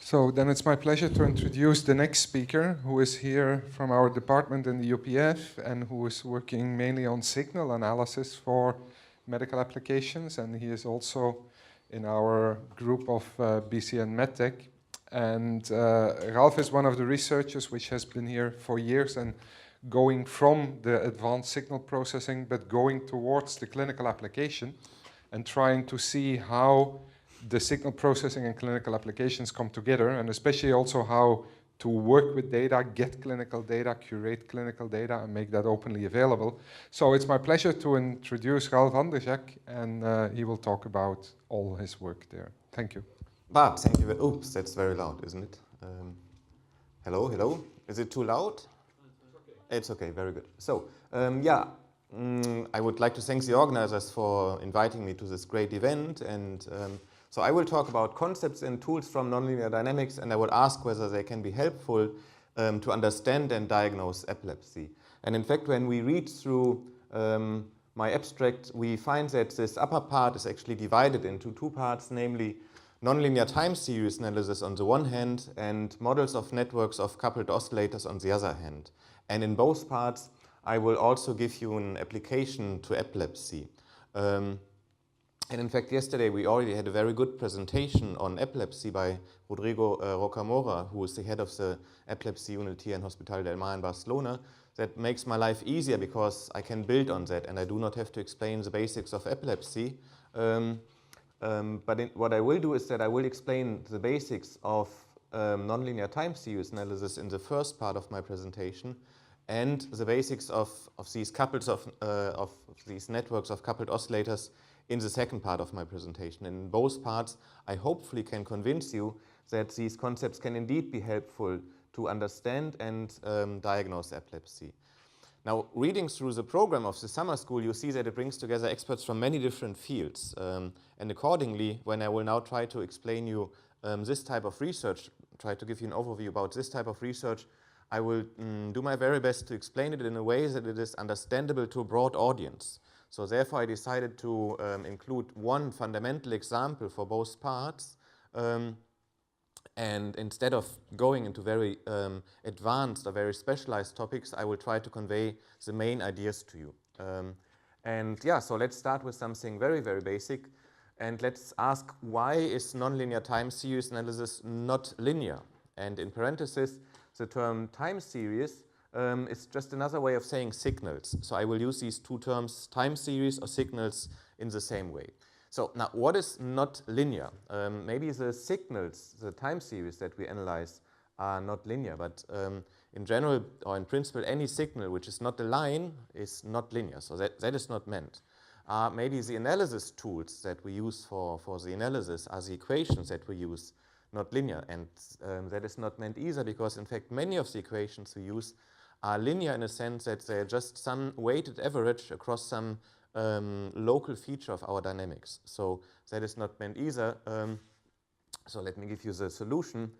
So then it's my pleasure to introduce the next speaker, who is here from our department in the UPF and who is working mainly on signal analysis for medical applications. And he is also in our group of BCN MedTech. And Ralph is one of the researchers which has been here for years and going from the advanced signal processing, but going towards the clinical application and trying to see how the signal processing and clinical applications come together, and especially also how to work with data, get clinical data, curate clinical data, and make that openly available. So it's my pleasure to introduce Ralph Andrzejak, and he will talk about all his work there. Thank you. Bart, thank you. Oops, that's very loud, isn't it? Hello, hello. Is it too loud? It's okay, very good. So, I would like to thank the organizers for inviting me to this great event. And so I will talk about concepts and tools from nonlinear dynamics, and I will ask whether they can be helpful to understand and diagnose epilepsy. And in fact, when we read through my abstract, we find that this upper part is actually divided into two parts, namely nonlinear time series analysis on the one hand and models of networks of coupled oscillators on the other hand. And in both parts, I will also give you an application to epilepsy. And in fact, yesterday we already had a very good presentation on epilepsy by Rodrigo Rocamora, who is the head of the epilepsy unit here in Hospital del Mar in Barcelona. That makes my life easier because I can build on that and I do not have to explain the basics of epilepsy. What I will do is that I will explain the basics of nonlinear time series analysis in the first part of my presentation, and the basics of these couples of these networks of coupled oscillators in the second part of my presentation. In both parts, I hopefully can convince you that these concepts can indeed be helpful to understand and diagnose epilepsy. Now, reading through the program of the summer school, you see that it brings together experts from many different fields. And accordingly, when I will now try to explain you this type of research, try to give you an overview about this type of research, I will do my very best to explain it in a way that it is understandable to a broad audience. So therefore, I decided to include one fundamental example for both parts. And instead of going into very advanced or very specialized topics, I will try to convey the main ideas to you. So let's start with something very, very basic. And let's ask, why is nonlinear time series analysis not linear? And in parentheses, the term time series is just another way of saying signals. So I will use these two terms, time series or signals, in the same way. So now, what is not linear? Maybe the signals, the time series that we analyze, are not linear, but in general, or in principle, any signal which is not a line is not linear. So that is not meant. Maybe the analysis tools that we use for the analysis are the equations that we use, not linear. And that is not meant either, because in fact, many of the equations we use are linear in a sense that they're just some weighted average across some local feature of our dynamics. So that is not meant either. So let me give you the solution.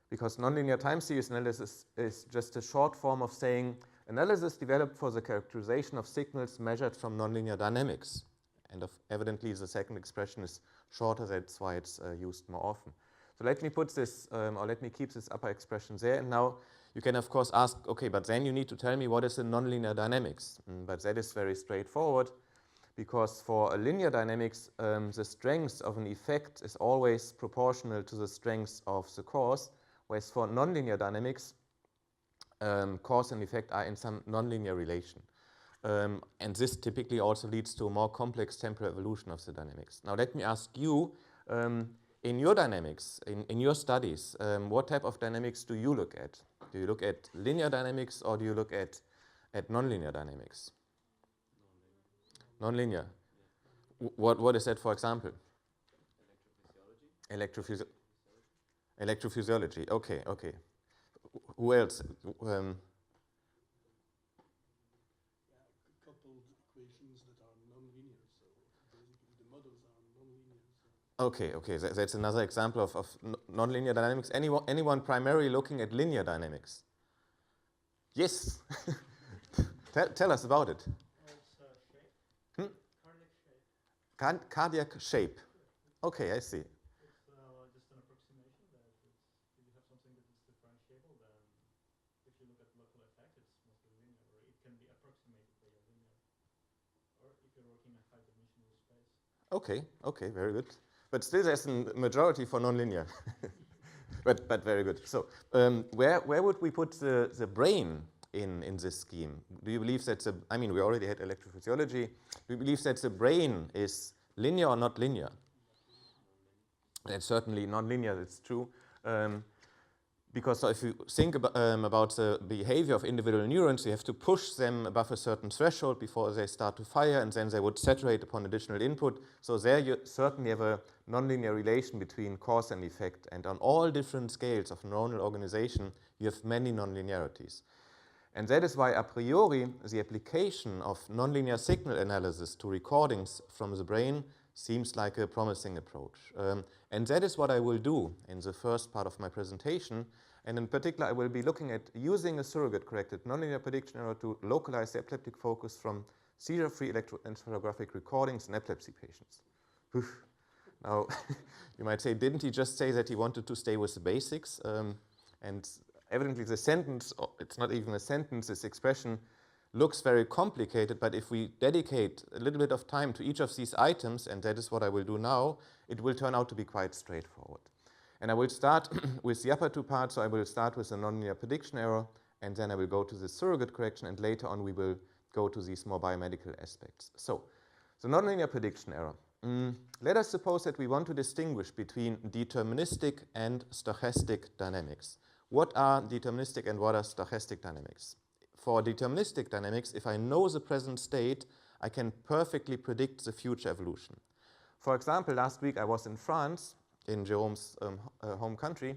Because nonlinear time series analysis is just a short form of saying analysis developed for the characterization of signals measured from nonlinear dynamics. And evidently the second expression is shorter, that's why it's used more often. So let me put this, or let me keep this upper expression there. And now you can of course ask, okay, but then you need to tell me what is the nonlinear dynamics. But that is very straightforward, because for a linear dynamics, the strength of an effect is always proportional to the strength of the cause, whereas for nonlinear dynamics, cause and effect are in some nonlinear relation. And this typically also leads to a more complex temporal evolution of the dynamics. Now let me ask you, in your dynamics, in your studies, what type of dynamics do you look at? Do you look at linear dynamics or do you look at nonlinear dynamics? Nonlinear. What is that, for example? Electrophysiology. Okay, okay. Who else? Coupled equations that are nonlinear. So basically the models are nonlinear. So. Okay. That's another example of nonlinear dynamics. Anyone primarily looking at linear dynamics? Yes. Tell us about it. Shape. Cardiac shape. Cardiac shape. Okay, I see. It's just an approximation. local effect, it's mostly linear, or it can be approximated by a linear, or if you're working in a high-dimensional space. Okay, okay, very good. But still there's a majority for nonlinear. but very good. So where would we put the brain in this scheme? Do you believe that I mean, we already had electrophysiology. Do you believe that the brain is linear or not linear? That's certainly non-linear, that's true. Because if you think about the behavior of individual neurons, you have to push them above a certain threshold before they start to fire, and then they would saturate upon additional input. So there you certainly have a nonlinear relation between cause and effect. And on all different scales of neuronal organization, you have many nonlinearities. And that is why, a priori, the application of nonlinear signal analysis to recordings from the brain seems like a promising approach. And that is what I will do in the first part of my presentation. And in particular, I will be looking at using a surrogate-corrected nonlinear prediction error to localize the epileptic focus from seizure-free electroencephalographic recordings in epilepsy patients. Now, you might say, didn't he just say that he wanted to stay with the basics? And evidently the sentence, it's not even a sentence, this expression looks very complicated, but if we dedicate a little bit of time to each of these items, and that is what I will do now, it will turn out to be quite straightforward. And I will start with the upper two parts, so I will start with the nonlinear prediction error, and then I will go to the surrogate correction, and later on we will go to these more biomedical aspects. So, the nonlinear prediction error. Let us suppose that we want to distinguish between deterministic and stochastic dynamics. What are deterministic and what are stochastic dynamics? For deterministic dynamics, if I know the present state, I can perfectly predict the future evolution. For example, last week I was in France, in Jérôme's home country,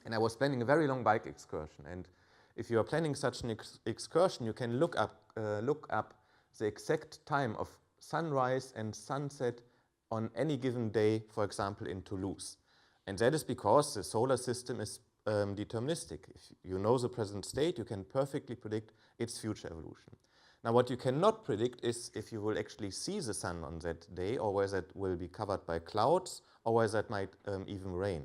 and I was planning a very long bike excursion. And if you are planning such an excursion, you can look up the exact time of sunrise and sunset on any given day, for example, in Toulouse. And that is because the solar system is deterministic. If you know the present state, you can perfectly predict its future evolution. Now, what you cannot predict is if you will actually see the sun on that day, or whether it will be covered by clouds, or whether it might even rain.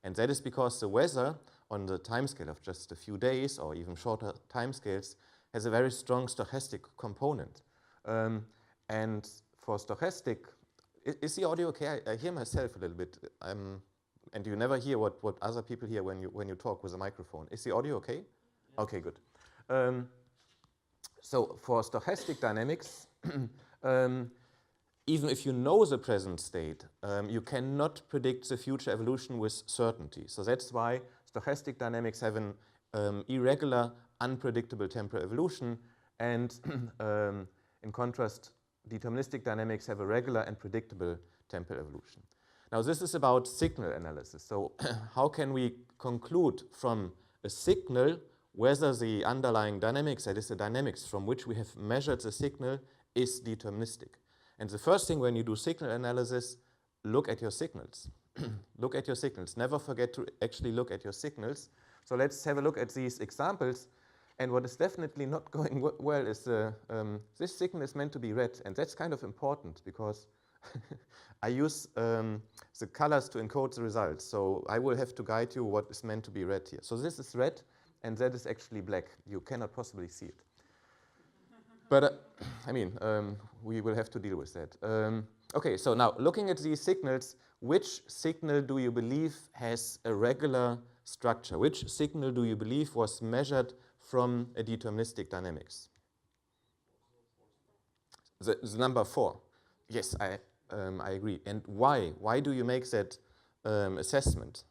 And that is because the weather on the timescale of just a few days, or even shorter timescales, has a very strong stochastic component. And for stochastic, is the audio okay? I hear myself a little bit. And you never hear what other people hear when you talk with a microphone. Is the audio okay? Yeah. Okay, good. So for stochastic dynamics, even if you know the present state, you cannot predict the future evolution with certainty. So that's why stochastic dynamics have an irregular, unpredictable temporal evolution, and in contrast, deterministic dynamics have a regular and predictable temporal evolution. Now, this is about signal analysis. So how can we conclude from a signal whether the underlying dynamics, that is the dynamics from which we have measured the signal, is deterministic? And the first thing when you do signal analysis, look at your signals. Look at your signals. Never forget to actually look at your signals. So let's have a look at these examples. And what is definitely not going well is this signal is meant to be red. And that's kind of important because I use the colors to encode the results. So I will have to guide you what is meant to be red here. So this is red, and that is actually black. You cannot possibly see it. But I mean, we will have to deal with that. Okay, so now looking at these signals, which signal do you believe has a regular structure? Which signal do you believe was measured from a deterministic dynamics? The number 4. Yes, I agree. And why? Why do you make that assessment?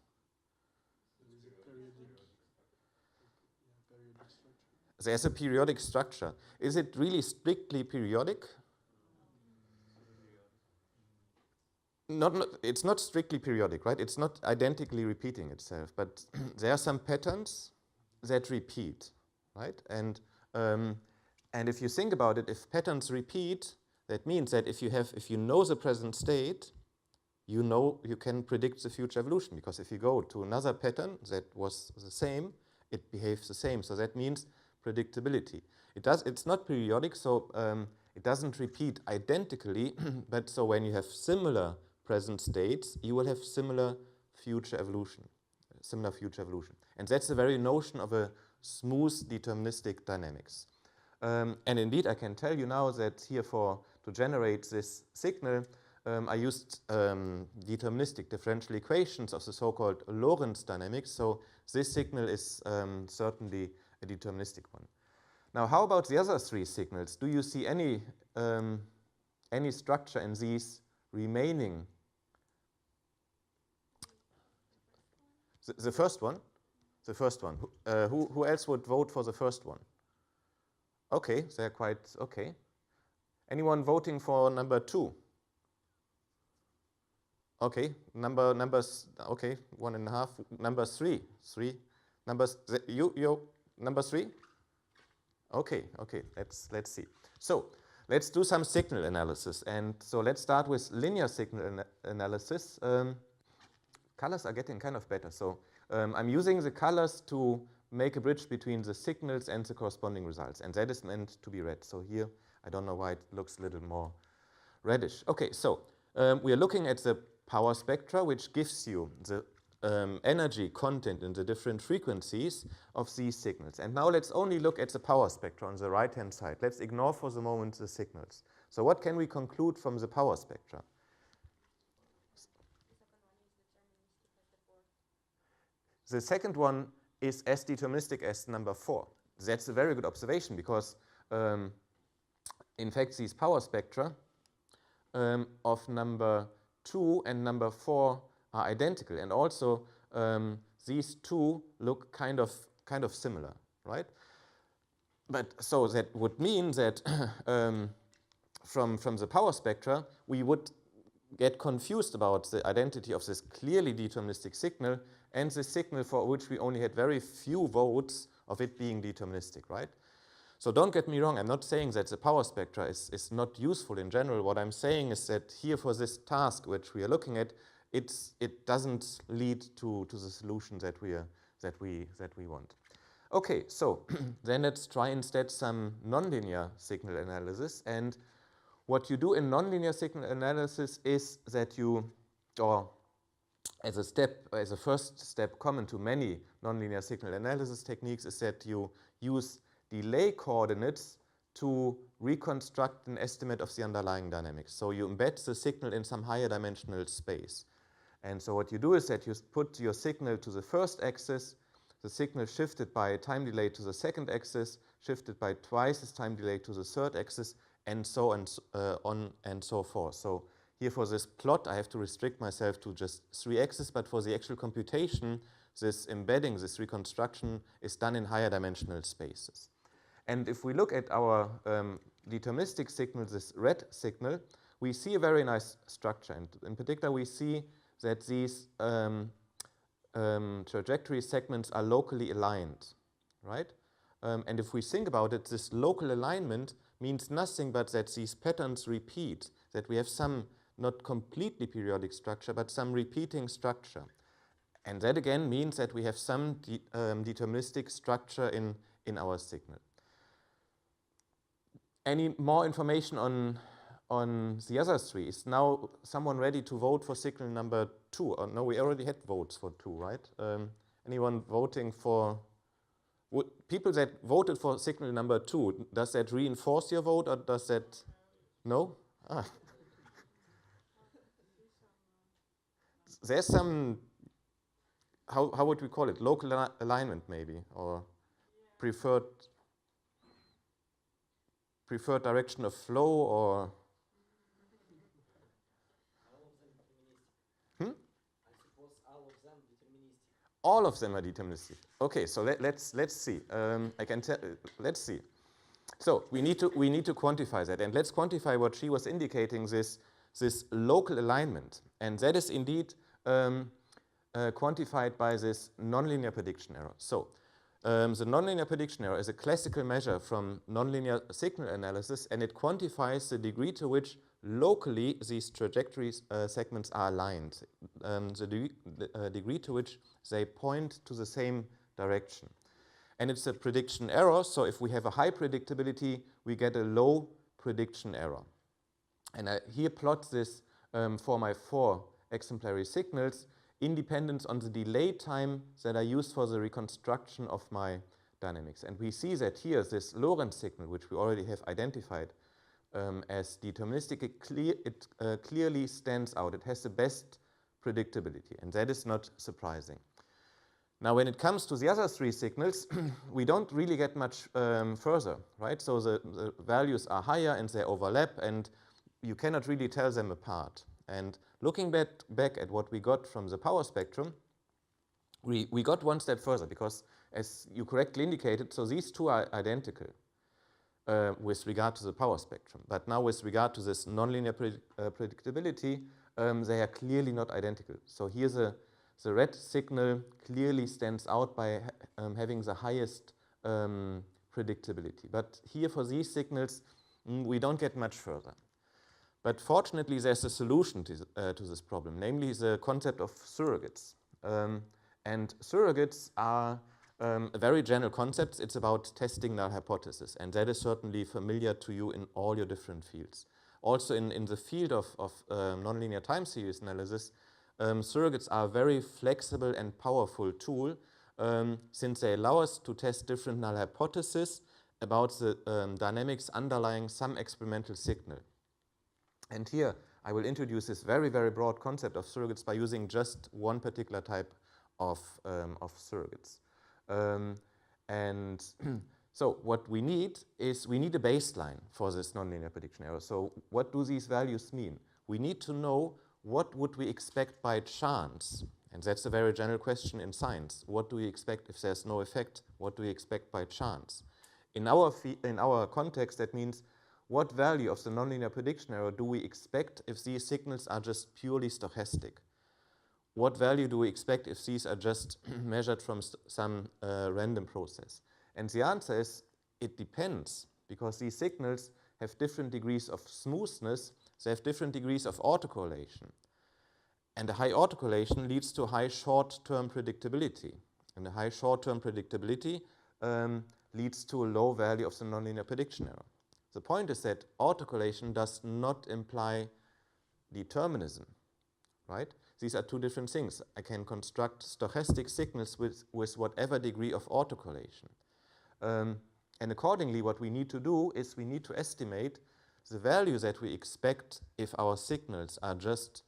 There's a periodic structure. Is it really strictly periodic? It's not strictly periodic, right? It's not identically repeating itself, but there are some patterns that repeat, right? And if you think about it, if patterns repeat, that means that if you know the present state, you can predict the future evolution, because if you go to another pattern that was the same, it behaves the same. So that means predictability. It's not periodic, so it doesn't repeat identically, but so when you have similar present states, you will have similar future evolution. And that's the very notion of a smooth deterministic dynamics. And indeed, I can tell you now that here to generate this signal, I used deterministic differential equations of the so-called Lorentz dynamics. So this signal is certainly a deterministic one. Now, how about the other three signals? Do you see any structure in these remaining? The first one? The first one. Who else would vote for the first one? Okay, they're quite okay. Anyone voting for number 2? Okay, numbers. Okay, 1.5. Number 3. You number 3. Okay. Let's see. So let's do some signal analysis, and so let's start with linear signal analysis. Colors are getting kind of better, so I'm using the colors to make a bridge between the signals and the corresponding results, and that is meant to be red. So here, I don't know why it looks a little more reddish. Okay, so we are looking at the power spectra, which gives you the energy content in the different frequencies of these signals. And now let's only look at the power spectra on the right-hand side. Let's ignore for the moment the signals. So what can we conclude from the power spectra? The second one is as deterministic as number 4. That's a very good observation because, in fact, these power spectra of number 2 and number 4 are identical, and also these two look kind of similar, right? But so that would mean that from the power spectra we would get confused about the identity of this clearly deterministic signal and the signal for which we only had very few votes of it being deterministic, right? So don't get me wrong, I'm not saying that the power spectra is not useful in general. What I'm saying is that here for this task which we are looking at, it doesn't lead to the solution that we want. Okay, so then let's try instead some nonlinear signal analysis. And what you do in nonlinear signal analysis is that you, or as a first step common to many nonlinear signal analysis techniques, is that you use delay coordinates to reconstruct an estimate of the underlying dynamics. So you embed the signal in some higher dimensional space. And so what you do is that you put your signal to the first axis, the signal shifted by a time delay to the second axis, shifted by twice as time delay to the third axis, and so on and so forth. So here for this plot, I have to restrict myself to just 3 axes, but for the actual computation, this embedding, this reconstruction is done in higher dimensional spaces. And if we look at our deterministic signal, this red signal, we see a very nice structure. And in particular, we see that these trajectory segments are locally aligned, right? And if we think about it, this local alignment means nothing but that these patterns repeat, that we have some not completely periodic structure, but some repeating structure. And that again means that we have some deterministic structure in our signal. Any more information on the other 3? Is now someone ready to vote for signal number 2? Or no, we already had votes for 2, right? Anyone voting for? People that voted for signal number 2, does that reinforce your vote or does that? No? Ah. There's some, how would we call it? Local alignment maybe, or preferred direction of flow, or? All of them are deterministic. Okay, so let's see. I can tell. Let's see. So we need to quantify that, and let's quantify what she was indicating, this local alignment, and that is indeed quantified by this nonlinear prediction error. So the nonlinear prediction error is a classical measure from nonlinear signal analysis, and it quantifies the degree to which locally these trajectory segments are aligned, the degree to which they point to the same direction. And it's a prediction error, so if we have a high predictability, we get a low prediction error. And I here plot this for my 4 exemplary signals, independent on the delay time that I use for the reconstruction of my dynamics. And we see that here this Lorentz signal, which we already have identified as deterministic, it clearly stands out. It has the best predictability, and that is not surprising. Now, when it comes to the other three signals, we don't really get much further, right? So the values are higher and they overlap, and you cannot really tell them apart. And looking back at what we got from the power spectrum, we got one step further, because as you correctly indicated, so these two are identical with regard to the power spectrum. But now with regard to this nonlinear predictability, they are clearly not identical. So here the red signal clearly stands out by having the highest predictability. But here for these signals, we don't get much further. But fortunately, there's a solution to this problem, namely the concept of surrogates. And surrogates are a very general concept. It's about testing null hypothesis, and that is certainly familiar to you in all your different fields. Also in the field of nonlinear time series analysis, surrogates are a very flexible and powerful tool since they allow us to test different null hypotheses about the dynamics underlying some experimental signal. And here I will introduce this very, very broad concept of surrogates by using just one particular type of surrogates. And so what we need is we need a baseline for this nonlinear prediction error. So what do these values mean? We need to know what would we expect by chance. And that's a very general question in science. What do we expect if there's no effect? What do we expect by chance? In our context, that means what value of the nonlinear prediction error do we expect if these signals are just purely stochastic? What value do we expect if these are just measured from some random process? And the answer is it depends, because these signals have different degrees of smoothness, they have different degrees of autocorrelation. And a high autocorrelation leads to high short-term predictability. And a high short-term predictability leads to a low value of the nonlinear prediction error. The point is that autocorrelation does not imply determinism, right? These are two different things. I can construct stochastic signals with whatever degree of autocorrelation. And accordingly, what we need to do is we need to estimate the value that we expect if our signals are just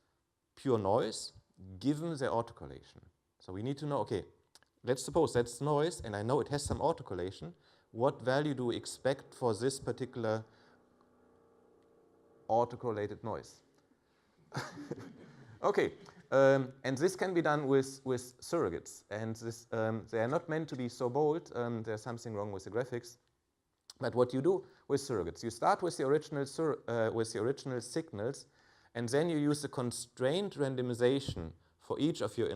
pure noise given their autocorrelation. So we need to know, okay, let's suppose that's noise and I know it has some autocorrelation. What value do we expect for this particular autocorrelated noise? Okay, and this can be done with surrogates. And this, they are not meant to be so bold. There's something wrong with the graphics. But what you do with surrogates, you start with the original signals, and then you use the constrained randomization for each of your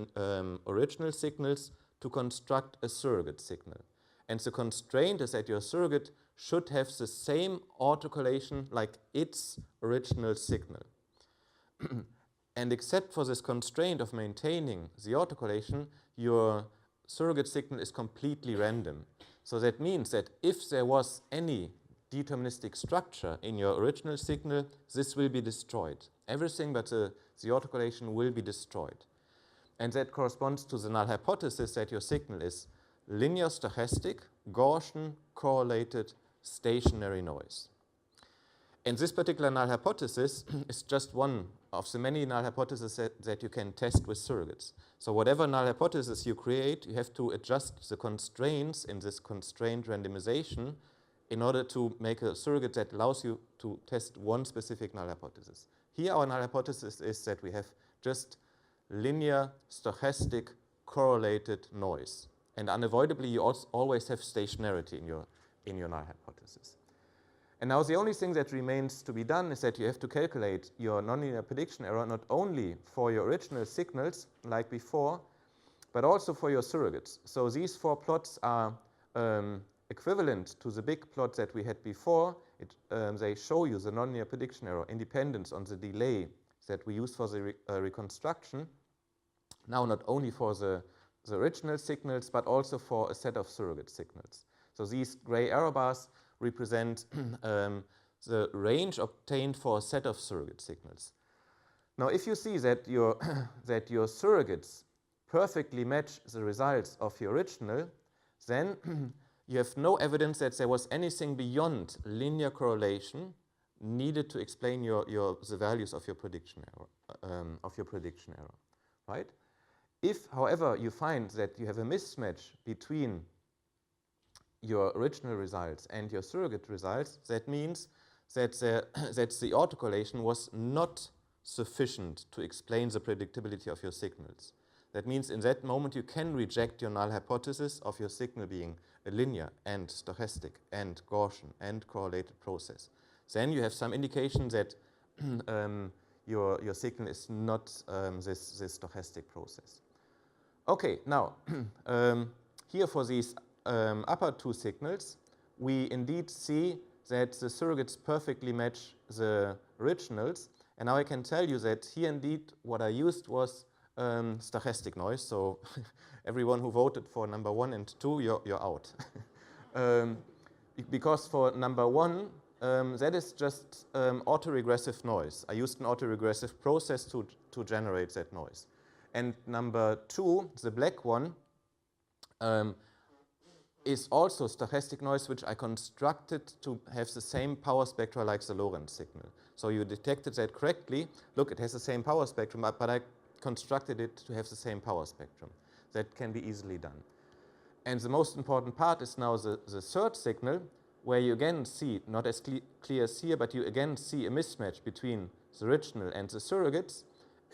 original signals to construct a surrogate signal. And the constraint is that your surrogate should have the same autocorrelation like its original signal. And except for this constraint of maintaining the autocorrelation, your surrogate signal is completely random. So that means that if there was any deterministic structure in your original signal, this will be destroyed. Everything but the autocorrelation will be destroyed. And that corresponds to the null hypothesis that your signal is linear stochastic, Gaussian, correlated, stationary noise. And this particular null hypothesis is just one of the many null hypotheses that you can test with surrogates. So whatever null hypothesis you create, you have to adjust the constraints in this constrained randomization in order to make a surrogate that allows you to test one specific null hypothesis. Here our null hypothesis is that we have just linear, stochastic, correlated noise. And unavoidably, you also always have stationarity in your null hypothesis. And now the only thing that remains to be done is that you have to calculate your nonlinear prediction error not only for your original signals, like before, but also for your surrogates. So these four plots are equivalent to the big plot that we had before. They show you the nonlinear prediction error independence on the delay that we use for the reconstruction. Now not only for the original signals, but also for a set of surrogate signals. So these gray error bars represent the range obtained for a set of surrogate signals. Now, if you see that your surrogates perfectly match the results of your original, then you have no evidence that there was anything beyond linear correlation needed to explain the values of your prediction error, right? If, however, you find that you have a mismatch between your original results and your surrogate results, that means that the autocorrelation was not sufficient to explain the predictability of your signals. That means in that moment you can reject your null hypothesis of your signal being a linear and stochastic and Gaussian and correlated process. Then you have some indication that your signal is not this stochastic process. Okay, now here for these upper two signals, we indeed see that the surrogates perfectly match the originals. And now I can tell you that here indeed what I used was stochastic noise. So everyone who voted for number 1 and 2, you're out. Because for number 1, that is just autoregressive noise. I used an autoregressive process to generate that noise. And number 2, the black one, is also stochastic noise, which I constructed to have the same power spectra like the Lorentz signal. So you detected that correctly. Look, it has the same power spectrum, but I constructed it to have the same power spectrum. That can be easily done. And the most important part is now the third signal, where you again see, not as clear as here, but you again see a mismatch between the original and the surrogates.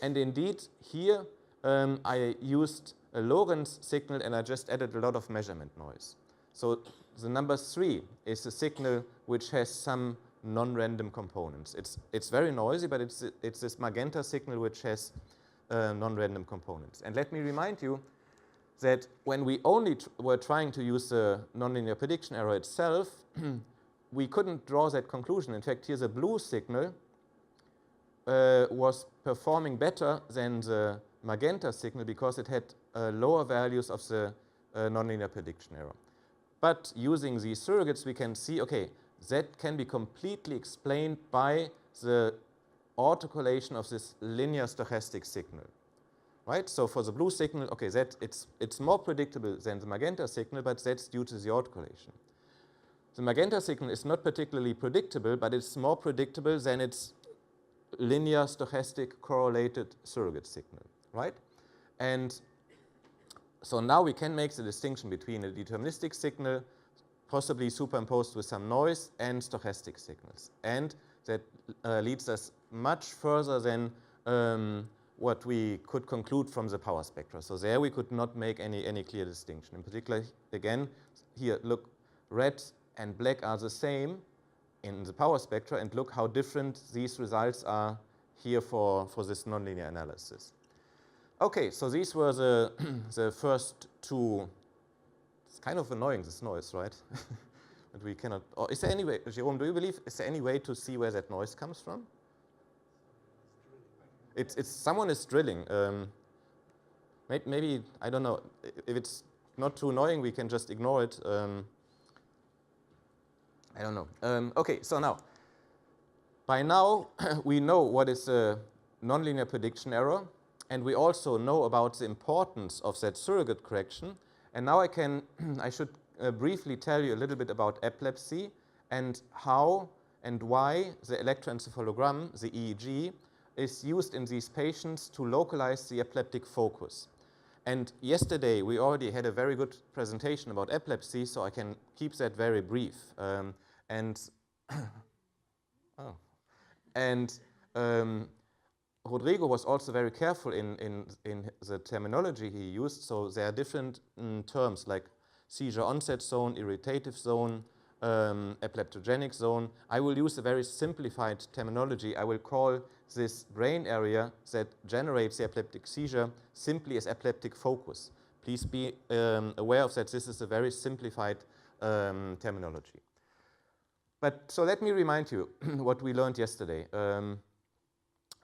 And indeed, here I used a Lorentz signal and I just added a lot of measurement noise. So the number 3 is a signal which has some non-random components. It's very noisy, but it's this magenta signal which has non-random components. And let me remind you that when we only were trying to use the nonlinear prediction error itself, we couldn't draw that conclusion. In fact, here the blue signal was performing better than the magenta signal because it had lower values of the nonlinear prediction error. But using these surrogates, we can see, okay, that can be completely explained by the autocorrelation of this linear stochastic signal, right? So for the blue signal, okay, it's more predictable than the magenta signal, but that's due to the autocorrelation. The magenta signal is not particularly predictable, but it's more predictable than its linear stochastic correlated surrogate signal, right? And so now we can make the distinction between a deterministic signal, possibly superimposed with some noise, and stochastic signals. And that leads us much further than what we could conclude from the power spectra. So there we could not make any clear distinction. In particular, again, here, look, red and black are the same in the power spectra, and look how different these results are here for this nonlinear analysis. Okay, so these were the first two. It's kind of annoying, this noise, right? But we cannot, or is there any way, Jerome, do you believe, is there any way to see where that noise comes from? Someone is drilling. Maybe, I don't know, if it's not too annoying, we can just ignore it. I don't know. Okay, so now, by now, we know what is a nonlinear prediction error, and we also know about the importance of that surrogate correction. And now I should briefly tell you a little bit about epilepsy and how and why the electroencephalogram, the EEG, is used in these patients to localize the epileptic focus. And yesterday we already had a very good presentation about epilepsy, so I can keep that very brief. Rodrigo was also very careful in the terminology he used. So there are different terms like seizure onset zone, irritative zone, epileptogenic zone. I will use a very simplified terminology. I will call this brain area that generates the epileptic seizure simply as epileptic focus. Please be aware of that. This is a very simplified terminology. But so let me remind you what we learned yesterday.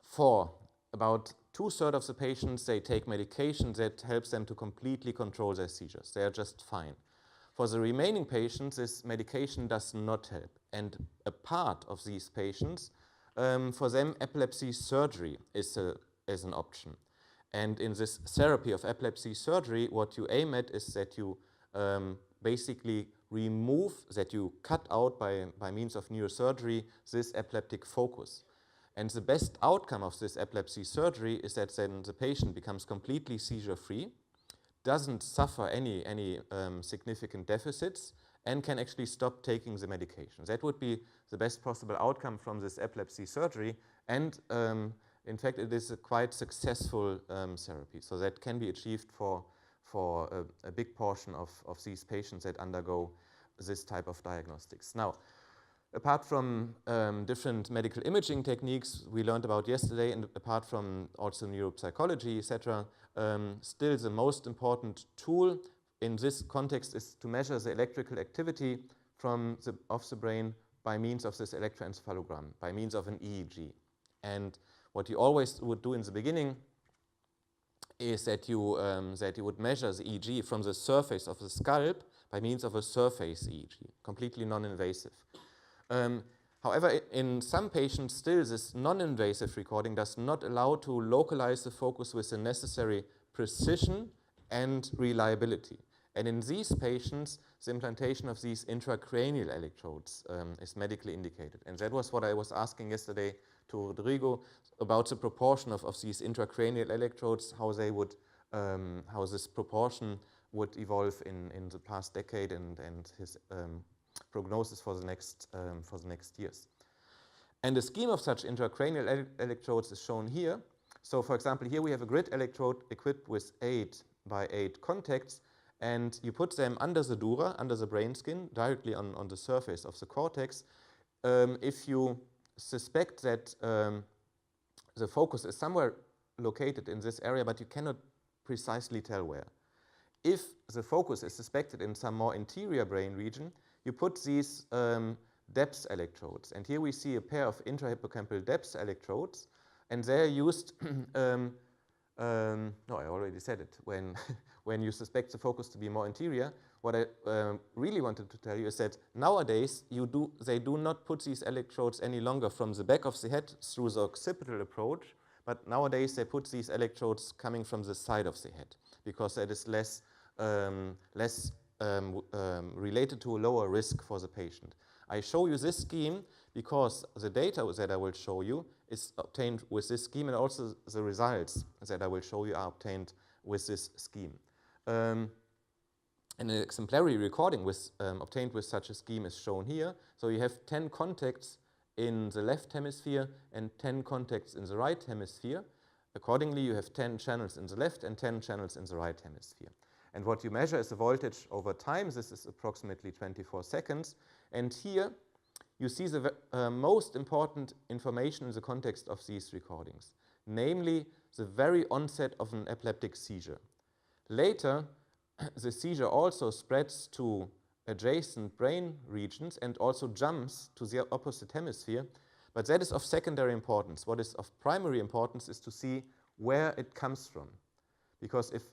For about 2/3 of the patients, they take medication that helps them to completely control their seizures. They are just fine. For the remaining patients, this medication does not help. And a part of these patients, for them, epilepsy surgery is an option. And in this therapy of epilepsy surgery, what you aim at is that you basically remove, that you cut out by means of neurosurgery, this epileptic focus. And the best outcome of this epilepsy surgery is that then the patient becomes completely seizure-free, doesn't suffer any significant deficits, and can actually stop taking the medication. That would be the best possible outcome from this epilepsy surgery, and in fact it is a quite successful therapy. So that can be achieved for a big portion of these patients that undergo this type of diagnostics. Now, apart from different medical imaging techniques we learned about yesterday, and apart from also neuropsychology, etc., still the most important tool in this context is to measure the electrical activity of the brain by means of this electroencephalogram, by means of an EEG. And what you always would do in the beginning is that you would measure the EEG from the surface of the scalp by means of a surface EEG, completely non-invasive. However, in some patients still this non-invasive recording does not allow to localize the focus with the necessary precision and reliability. And in these patients, the implantation of these intracranial electrodes is medically indicated. And that was what I was asking yesterday to Rodrigo about the proportion of these intracranial electrodes, how this proportion would evolve in the past decade, and his prognosis for the next years. And the scheme of such intracranial electrodes is shown here. So, for example, here we have a grid electrode equipped with 8 by 8 contacts, and you put them under the dura, under the brain skin, directly on the surface of the cortex. If you suspect that the focus is somewhere located in this area, but you cannot precisely tell where. If the focus is suspected in some more interior brain region, you put these depth electrodes. And here we see a pair of intrahippocampal depth electrodes, and they're used, no, I already said it, when you suspect the focus to be more interior. What I really wanted to tell you is that nowadays they do not put these electrodes any longer from the back of the head through the occipital approach, but nowadays they put these electrodes coming from the side of the head, because that is less related to a lower risk for the patient. I show you this scheme because the data that I will show you is obtained with this scheme, and also the results that I will show you are obtained with this scheme. An exemplary recording obtained with such a scheme is shown here. So you have 10 contacts in the left hemisphere and 10 contacts in the right hemisphere. Accordingly, you have 10 channels in the left and 10 channels in the right hemisphere. And what you measure is the voltage over time. This is approximately 24 seconds. And here you see the most important information in the context of these recordings, namely the very onset of an epileptic seizure. Later, the seizure also spreads to adjacent brain regions and also jumps to the opposite hemisphere, but that is of secondary importance. What is of primary importance is to see where it comes from. Because if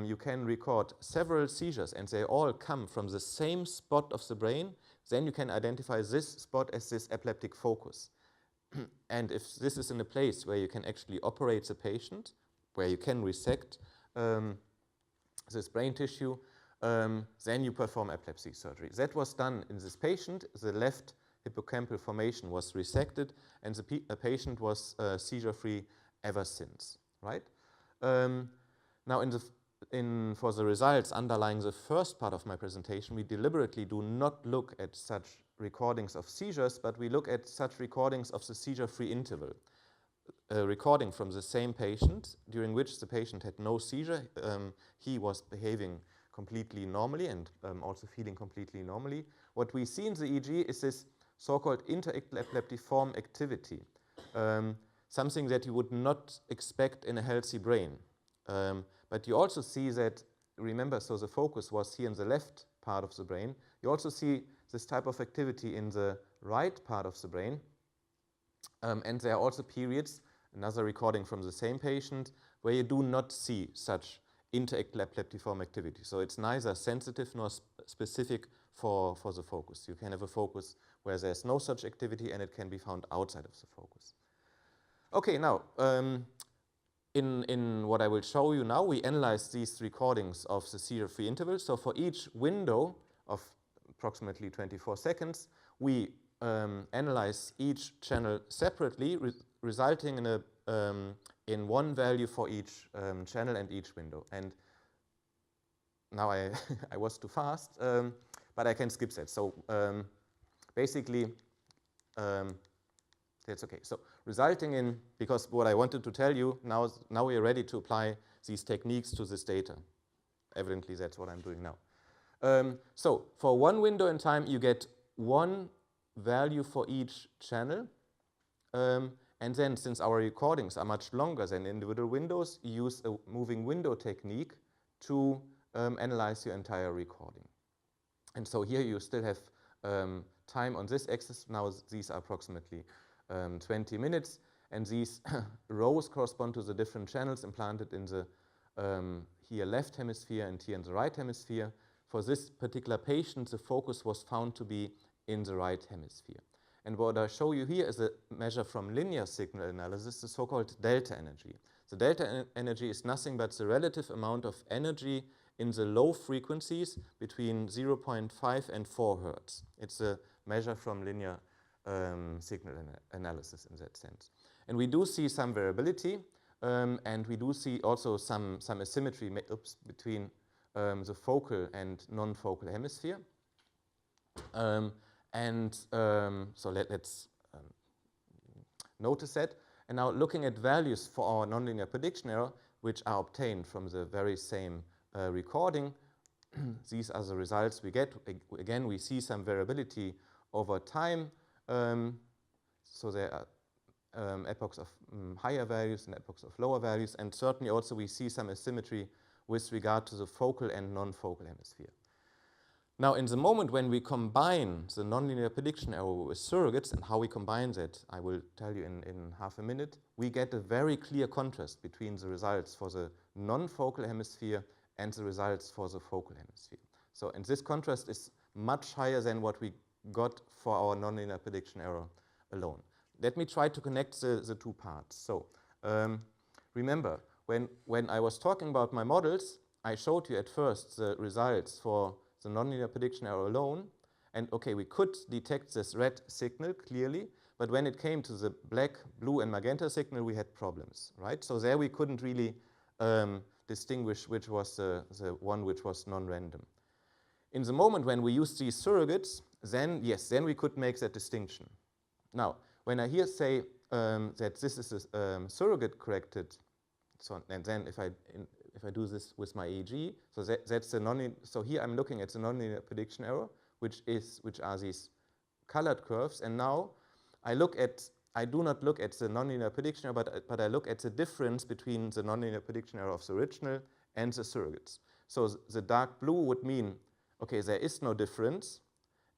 you can record several seizures and they all come from the same spot of the brain, then you can identify this spot as this epileptic focus. And if this is in a place where you can actually operate the patient, where you can resect this brain tissue, then you perform epilepsy surgery. That was done in this patient. The left hippocampal formation was resected, and the patient was seizure-free ever since, right? Now, for the results underlying the first part of my presentation, we deliberately do not look at such recordings of seizures, but we look at such recordings of the seizure-free interval. A recording from the same patient, during which the patient had no seizure. He was behaving completely normally and also feeling completely normally. What we see in the EEG is this so-called inter-epileptiform activity, something that you would not expect in a healthy brain. But you also see that, remember, so the focus was here in the left part of the brain. You also see this type of activity in the right part of the brain. And there are also periods, another recording from the same patient, where you do not see such inter-epileptiform activity. So it's neither sensitive nor specific for the focus. You can have a focus where there's no such activity and it can be found outside of the focus. Okay, now, in what I will show you now, we analyze these recordings of the seizure-free interval. So for each window of approximately 24 seconds. We analyze each channel separately, resulting in in one value for each channel and each window. And now I was too fast, but I can skip that. So basically, that's okay. So resulting in, because what I wanted to tell you, now we are ready to apply these techniques to this data. Evidently, that's what I'm doing now. So for one window in time, you get one value for each channel. And then, since our recordings are much longer than individual windows, you use a moving window technique to analyze your entire recording. And so here you still have time on this axis. Now these are approximately 20 minutes. And these rows correspond to the different channels implanted in the here left hemisphere and here in the right hemisphere. For this particular patient, the focus was found to be in the right hemisphere. And what I show you here is a measure from linear signal analysis, the so-called delta energy. The delta energy is nothing but the relative amount of energy in the low frequencies between 0.5 and 4 Hertz. It's a measure from linear signal analysis in that sense. And we do see some variability, and we do see also some asymmetry between the focal and non-focal hemisphere. So let's notice that. And now looking at values for our nonlinear prediction error, which are obtained from the very same recording, these are the results we get. Again, we see some variability over time. So there are epochs of higher values and epochs of lower values. And certainly also we see some asymmetry with regard to the focal and non-focal hemisphere. Now, in the moment when we combine the nonlinear prediction error with surrogates, and how we combine that, I will tell you in half a minute, we get a very clear contrast between the results for the non-focal hemisphere and the results for the focal hemisphere. So, and this contrast is much higher than what we got for our nonlinear prediction error alone. Let me try to connect the two parts. So, remember, when I was talking about my models, I showed you at first the results for the nonlinear prediction error alone, and okay, we could detect this red signal clearly, but when it came to the black, blue, and magenta signal, we had problems, right? So there we couldn't really distinguish which was the one which was non-random. In the moment when we used these surrogates, then yes, then we could make that distinction. Now, when I here say that this is a surrogate corrected, so, and then if I do this with my EEG, so that's the nonlinear. So here I'm looking at the nonlinear prediction error, which are these colored curves. And now I do not look at the nonlinear prediction error, but I look at the difference between the nonlinear prediction error of the original and the surrogates. So the dark blue would mean, okay, there is no difference,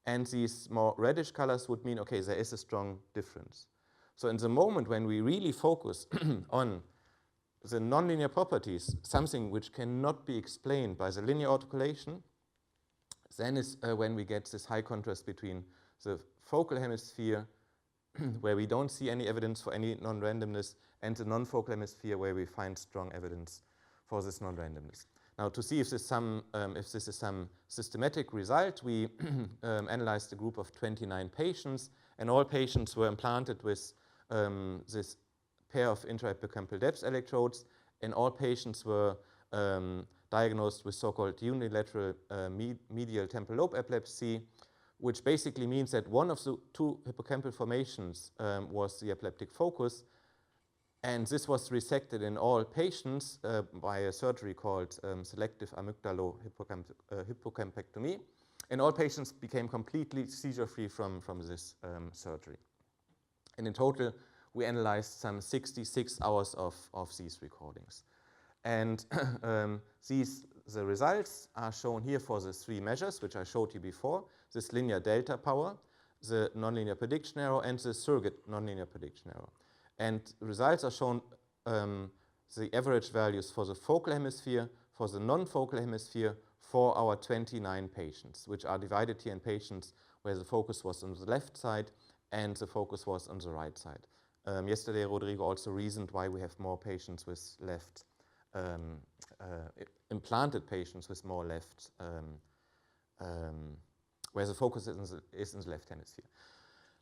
and these more reddish colors would mean, okay, there is a strong difference. So in the moment when we really focus on the nonlinear properties, something which cannot be explained by the linear autocorrelation, then is when we get this high contrast between the focal hemisphere, where we don't see any evidence for any non-randomness, and the non-focal hemisphere, where we find strong evidence for this non-randomness. Now, to see if this is some systematic result, we analyzed a group of 29 patients, and all patients were implanted with this pair of intra-hippocampal depth electrodes, and all patients were diagnosed with so-called unilateral medial temporal lobe epilepsy, which basically means that one of the two hippocampal formations was the epileptic focus, and this was resected in all patients by a surgery called selective amygdalo-hippocampectomy, and all patients became completely seizure-free from this surgery. And in total, we analyzed some 66 hours of these recordings. And the results are shown here for the three measures, which I showed you before, this linear delta power, the nonlinear prediction error, and the surrogate nonlinear prediction error. And results are shown, the average values for the focal hemisphere, for the non-focal hemisphere, for our 29 patients, which are divided here in patients where the focus was on the left side and the focus was on the right side. Yesterday, Rodrigo also reasoned why we have more patients with left, implanted patients with more left focus is in the left hemisphere.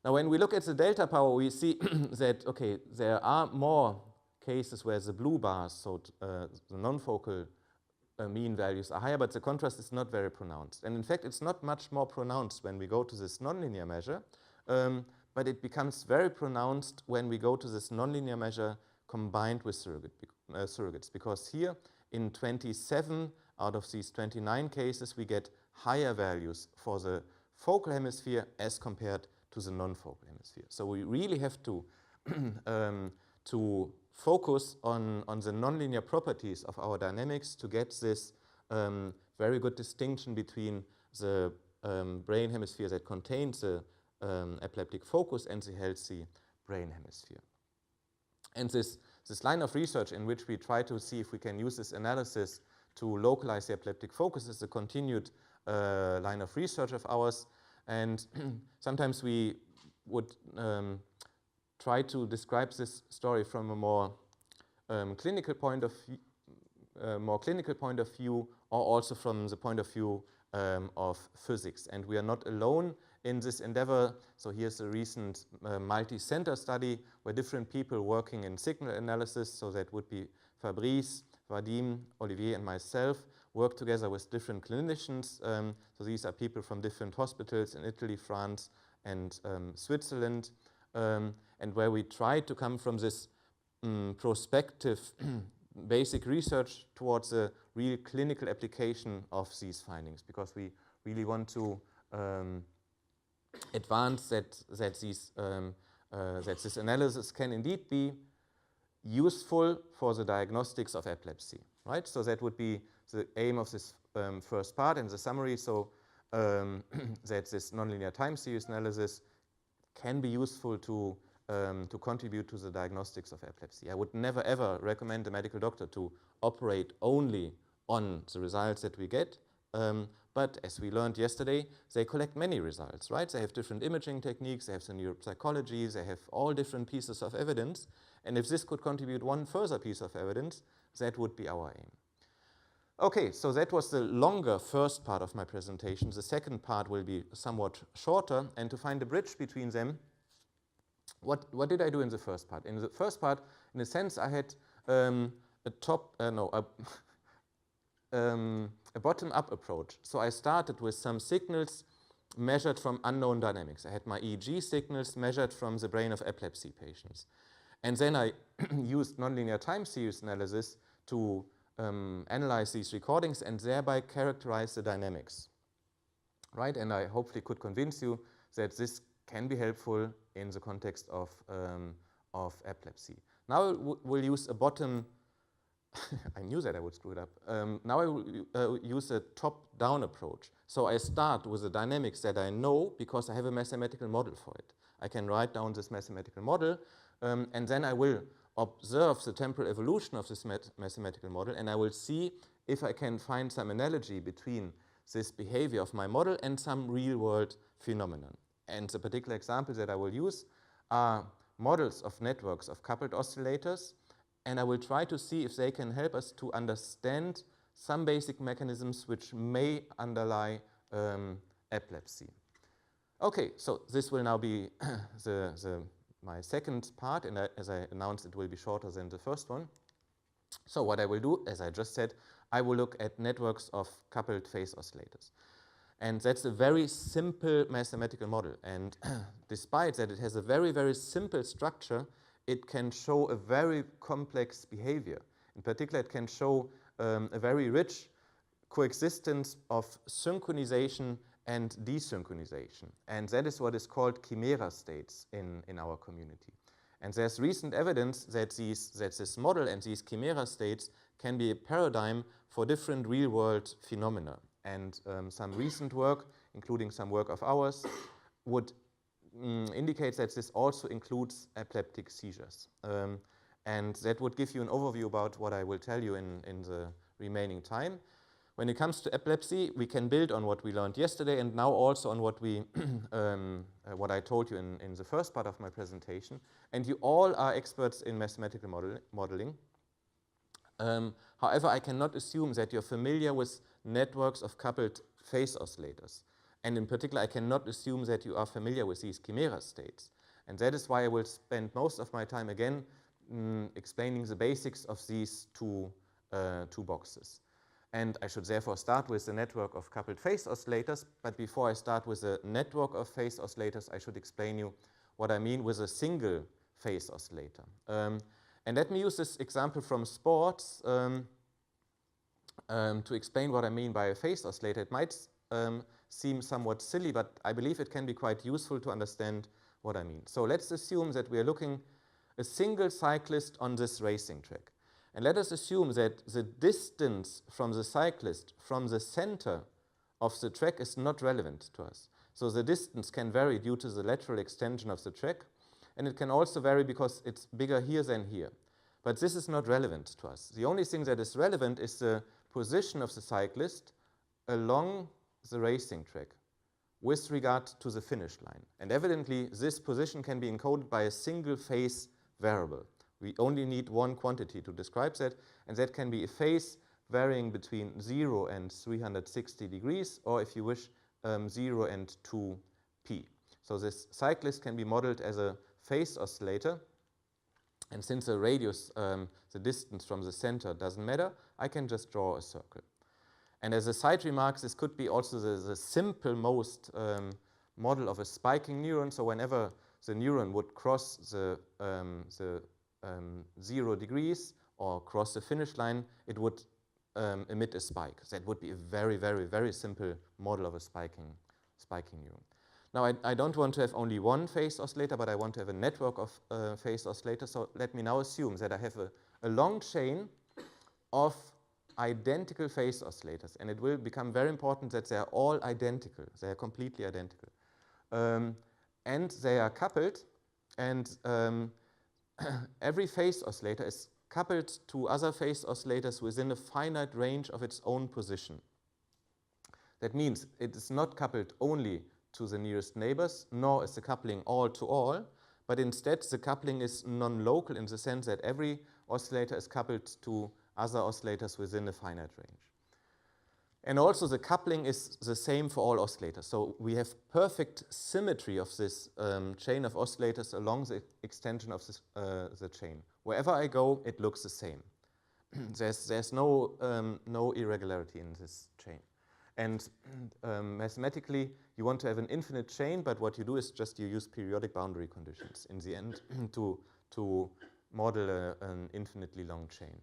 Now, when we look at the delta power, we see that, okay, there are more cases where the blue bars, so the non-focal mean values are higher, but the contrast is not very pronounced. And in fact, it's not much more pronounced when we go to this nonlinear measure, but it becomes very pronounced when we go to this nonlinear measure combined with surrogates, because here in 27 out of these 29 cases, we get higher values for the focal hemisphere as compared to the non-focal hemisphere. So we really have to, to focus on the nonlinear properties of our dynamics to get this very good distinction between the brain hemisphere that contains the epileptic focus and the healthy brain hemisphere. And this line of research in which we try to see if we can use this analysis to localize the epileptic focus is a continued line of research of ours. And sometimes we would try to describe this story from a more clinical point of view, or also from the point of view of physics. And we are not alone in this endeavor. So here's a recent multi-center study where different people working in signal analysis, so that would be Fabrice, Vadim, Olivier, and myself, work together with different clinicians. So these are people from different hospitals in Italy, France, and Switzerland, and where we try to come from this prospective basic research towards a real clinical application of these findings, because we really want to advance that this analysis can indeed be useful for the diagnostics of epilepsy, right? So that would be the aim of this first part in the summary. So that this nonlinear time series analysis can be useful to contribute to the diagnostics of epilepsy. I would never ever recommend a medical doctor to operate only on the results that we get, but as we learned yesterday, they collect many results, right? They have different imaging techniques, they have the neuropsychology, they have all different pieces of evidence, and if this could contribute one further piece of evidence, that would be our aim. Okay, so that was the longer first part of my presentation. The second part will be somewhat shorter, and to find a bridge between them, what did I do in the first part? In the first part, in a sense, I had a bottom-up approach. So I started with some signals measured from unknown dynamics. I had my EEG signals measured from the brain of epilepsy patients. And then I used nonlinear time series analysis to analyze these recordings and thereby characterize the dynamics, right? And I hopefully could convince you that this can be helpful in the context of epilepsy. Now we'll use a bottom, I knew that I would screw it up. Now I will use a top-down approach. So I start with the dynamics that I know because I have a mathematical model for it. I can write down this mathematical model, and then I will observe the temporal evolution of this mathematical model, and I will see if I can find some analogy between this behavior of my model and some real-world phenomenon. And the particular examples that I will use are models of networks of coupled oscillators, and I will try to see if they can help us to understand some basic mechanisms which may underlie epilepsy. Okay, so this will now be my second part, and as I announced, it will be shorter than the first one. So what I will do, as I just said, I will look at networks of coupled phase oscillators. And that's a very simple mathematical model. And despite that it has a very, very simple structure, it can show a very complex behavior. In particular, it can show a very rich coexistence of synchronization and desynchronization. And that is what is called Chimaera states in our community. And there's recent evidence that this model and these Chimaera states can be a paradigm for different real-world phenomena. And some recent work, including some work of ours, would indicate that this also includes epileptic seizures. And that would give you an overview about what I will tell you in the remaining time. When it comes to epilepsy, we can build on what we learned yesterday and now also on what what I told you in the first part of my presentation. And you all are experts in mathematical modeling. However, I cannot assume that you're familiar with networks of coupled phase oscillators. And in particular, I cannot assume that you are familiar with these Chimaera states. And that is why I will spend most of my time again explaining the basics of these two boxes. And I should therefore start with the network of coupled phase oscillators. But before I start with the network of phase oscillators, I should explain you what I mean with a single phase oscillator. And let me use this example from sports to explain what I mean by a phase oscillator. It might seem somewhat silly, but I believe it can be quite useful to understand what I mean. So let's assume that we are looking a single cyclist on this racing track. And let us assume that the distance from the cyclist from the center of the track is not relevant to us. So the distance can vary due to the lateral extension of the track, and it can also vary because it's bigger here than here. But this is not relevant to us. The only thing that is relevant is the position of the cyclist along the racing track with regard to the finish line. And evidently, this position can be encoded by a single phase variable. We only need one quantity to describe that, and that can be a phase varying between 0 and 360 degrees, or if you wish, 0 and 2p. So this cyclist can be modeled as a phase oscillator, and since the radius, the distance from the center doesn't matter, I can just draw a circle. And as a side remark, this could be also the simple most model of a spiking neuron. So whenever the neuron would cross the 0 degrees or cross the finish line, it would emit a spike. That would be a very, very, very simple model of a spiking neuron. Now, I don't want to have only one phase oscillator, but I want to have a network of phase oscillators. So let me now assume that I have a long chain of identical phase oscillators. And it will become very important that they are all identical. They are completely identical. And they are coupled. And every phase oscillator is coupled to other phase oscillators within a finite range of its own position. That means it is not coupled only to the nearest neighbors, nor is the coupling all to all, but instead the coupling is non-local in the sense that every oscillator is coupled to other oscillators within a finite range. And also the coupling is the same for all oscillators. So we have perfect symmetry of this chain of oscillators along the extension of this, the chain. Wherever I go, it looks the same. There's no irregularity in this chain. And mathematically, you want to have an infinite chain, but what you do is just you use periodic boundary conditions in the end to model an infinitely long chain.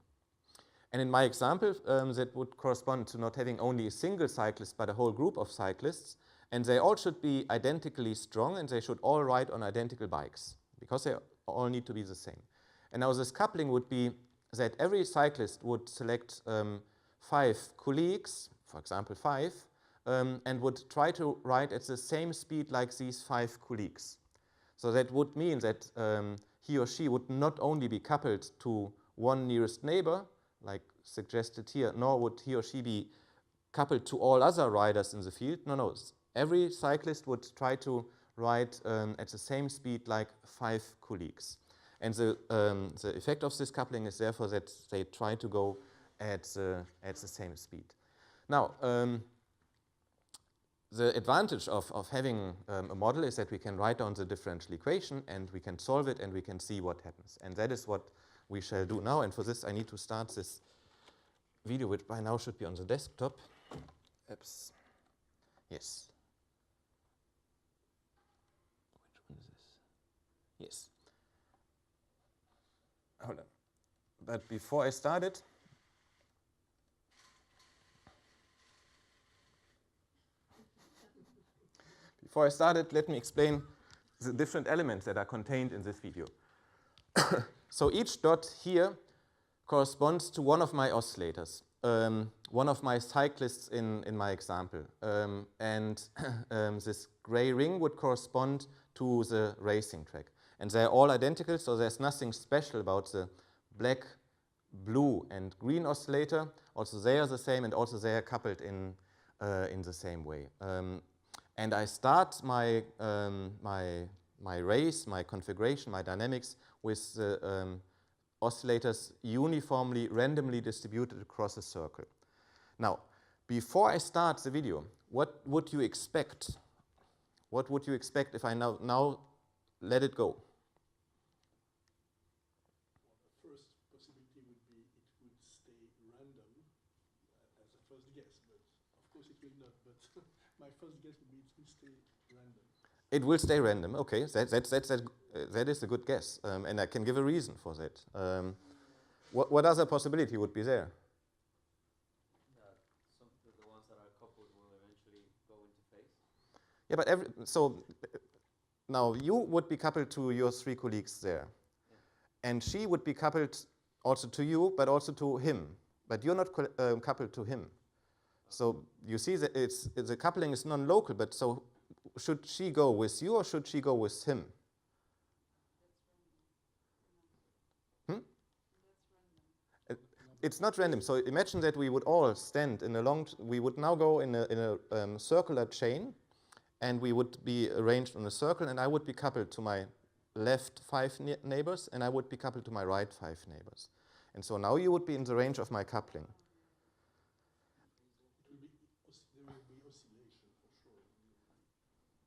And in my example, that would correspond to not having only a single cyclist, but a whole group of cyclists. And they all should be identically strong, and they should all ride on identical bikes, because they all need to be the same. And now this coupling would be that every cyclist would select 5 colleagues, for example 5, and would try to ride at the same speed like these 5 colleagues. So that would mean that he or she would not only be coupled to one nearest neighbor, like suggested here, nor would he or she be coupled to all other riders in the field. No. Every cyclist would try to ride at the same speed like 5 colleagues. And the effect of this coupling is therefore that they try to go at the same speed. Now, the advantage of having a model is that we can write down the differential equation, and we can solve it, and we can see what happens. And that is what we shall do now. And for this, I need to start this video, which by now should be on the desktop. Oops. Yes. Which one is this? Yes. Hold on. But before I start it, let me explain the different elements that are contained in this video. So each dot here corresponds to one of my oscillators, one of my cyclists in my example. And this gray ring would correspond to the racing track. And they're all identical, so there's nothing special about the black, blue, and green oscillator. Also they are the same, and also they are coupled in the same way. And I start my race, my configuration, my dynamics with the oscillators uniformly, randomly distributed across a circle. Now, before I start the video, what would you expect? What would you expect if I now let it go? Well, the first possibility would be it would stay random as a first guess, but of course it will not. But my first guess would be it will stay random. It will stay random. Okay, that is a good guess, and I can give a reason for that. What other possibility would be there? That the ones that are coupled will eventually go into phase. Yeah, but so now you would be coupled to your 3 colleagues there, and she would be coupled also to you, but also to him. But you're not coupled to him. So you see that the coupling is non-local. But so should she go with you or should she go with him? It's not random. So imagine that we would all stand in a we would now go in a circular chain, and we would be arranged in a circle, and I would be coupled to my left 5 neighbors, and I would be coupled to my right 5 neighbors. And so now you would be in the range of my coupling. There will be oscillation for sure.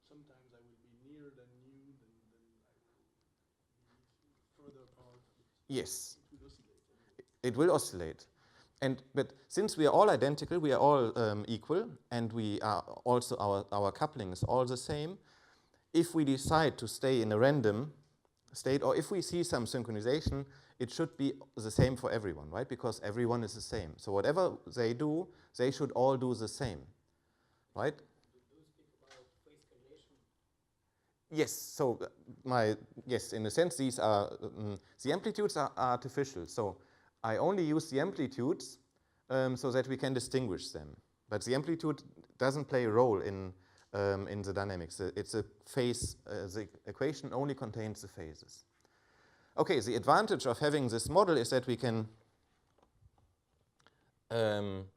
Sometimes I will be nearer than you, then I will be further apart. Yes. It will oscillate. It will oscillate. But since we are all identical, we are all equal, and we are also our coupling is all the same. If we decide to stay in a random state, or if we see some synchronization, it should be the same for everyone, right? Because everyone is the same. So whatever they do, they should all do the same, right? Do you speak about phase correlation? Yes. So yes, in a sense, these are the amplitudes are artificial. So I only use the amplitudes so that we can distinguish them. But the amplitude doesn't play a role in the dynamics. It's a phase. The equation only contains the phases. Okay, the advantage of having this model is that we can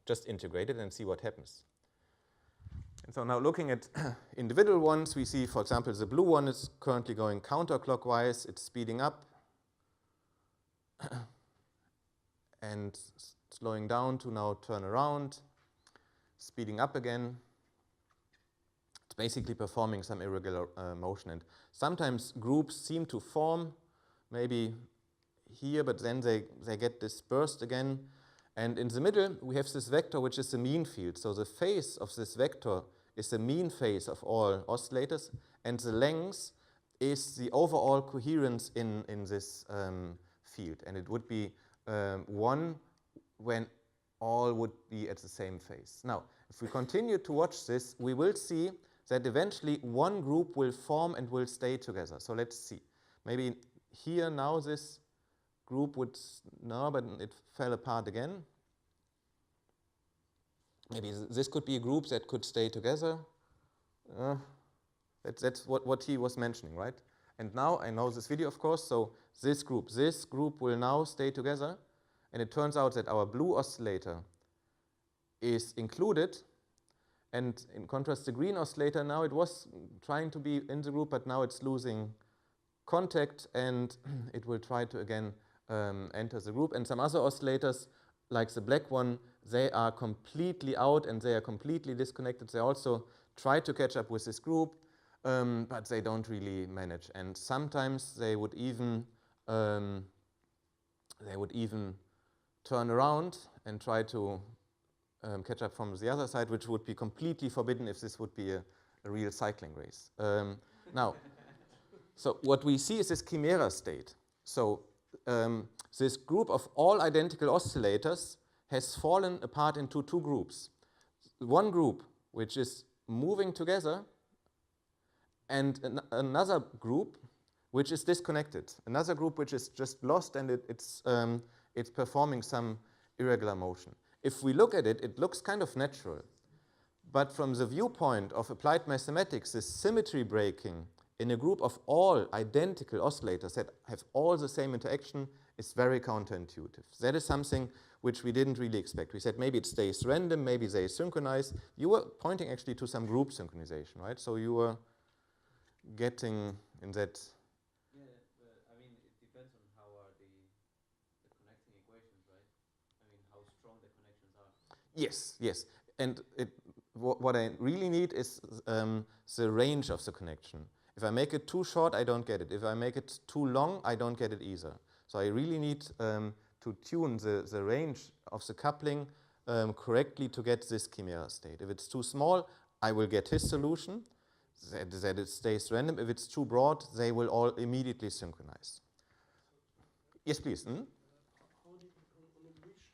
just integrate it and see what happens. And so now looking at individual ones, we see, for example, the blue one is currently going counterclockwise. It's speeding up and slowing down to now turn around, speeding up again. It's basically performing some irregular motion. And sometimes groups seem to form, maybe here, but then they get dispersed again. And in the middle, we have this vector, which is the mean field. So the phase of this vector is the mean phase of all oscillators, and the length is the overall coherence in this field. And it would be 1 when all would be at the same phase. Now, if we continue to watch this, we will see that eventually one group will form and will stay together. So let's see. Maybe here now this group would, no, but it fell apart again. Maybe this could be a group that could stay together. That's what he was mentioning, right? And now I know this video, of course, so this group will now stay together. And it turns out that our blue oscillator is included. And in contrast, the green oscillator, now it was trying to be in the group, but now it's losing contact, and it will try to again enter the group. And some other oscillators, like the black one, they are completely out and they are completely disconnected. They also try to catch up with this group, but they don't really manage. And sometimes they would even turn around and try to catch up from the other side, which would be completely forbidden if this would be a real cycling race. Now, so what we see is this Chimaera state. So this group of all identical oscillators has fallen apart into 2 groups. One group which is moving together, and another group which is disconnected. Another group which is just lost, and it's performing some irregular motion. If we look at it, it looks kind of natural. But from the viewpoint of applied mathematics, this symmetry breaking in a group of all identical oscillators that have all the same interaction is very counterintuitive. That is something which we didn't really expect. We said maybe it stays random, maybe they synchronize. You were pointing actually to some group synchronization, right? So you were getting in that. Yeah, I mean, it depends on how are the connecting equations, right? I mean, how strong the connections are. Yes, yes. and what I really need is the range of the connection. If I make it too short, I don't get it. If I make it too long, I don't get it either. So I really need to tune the range of the coupling correctly to get this Chimaera state. If it's too small, I will get his solution, that it stays random. If it's too broad, they will all immediately synchronize. Yes, please. On which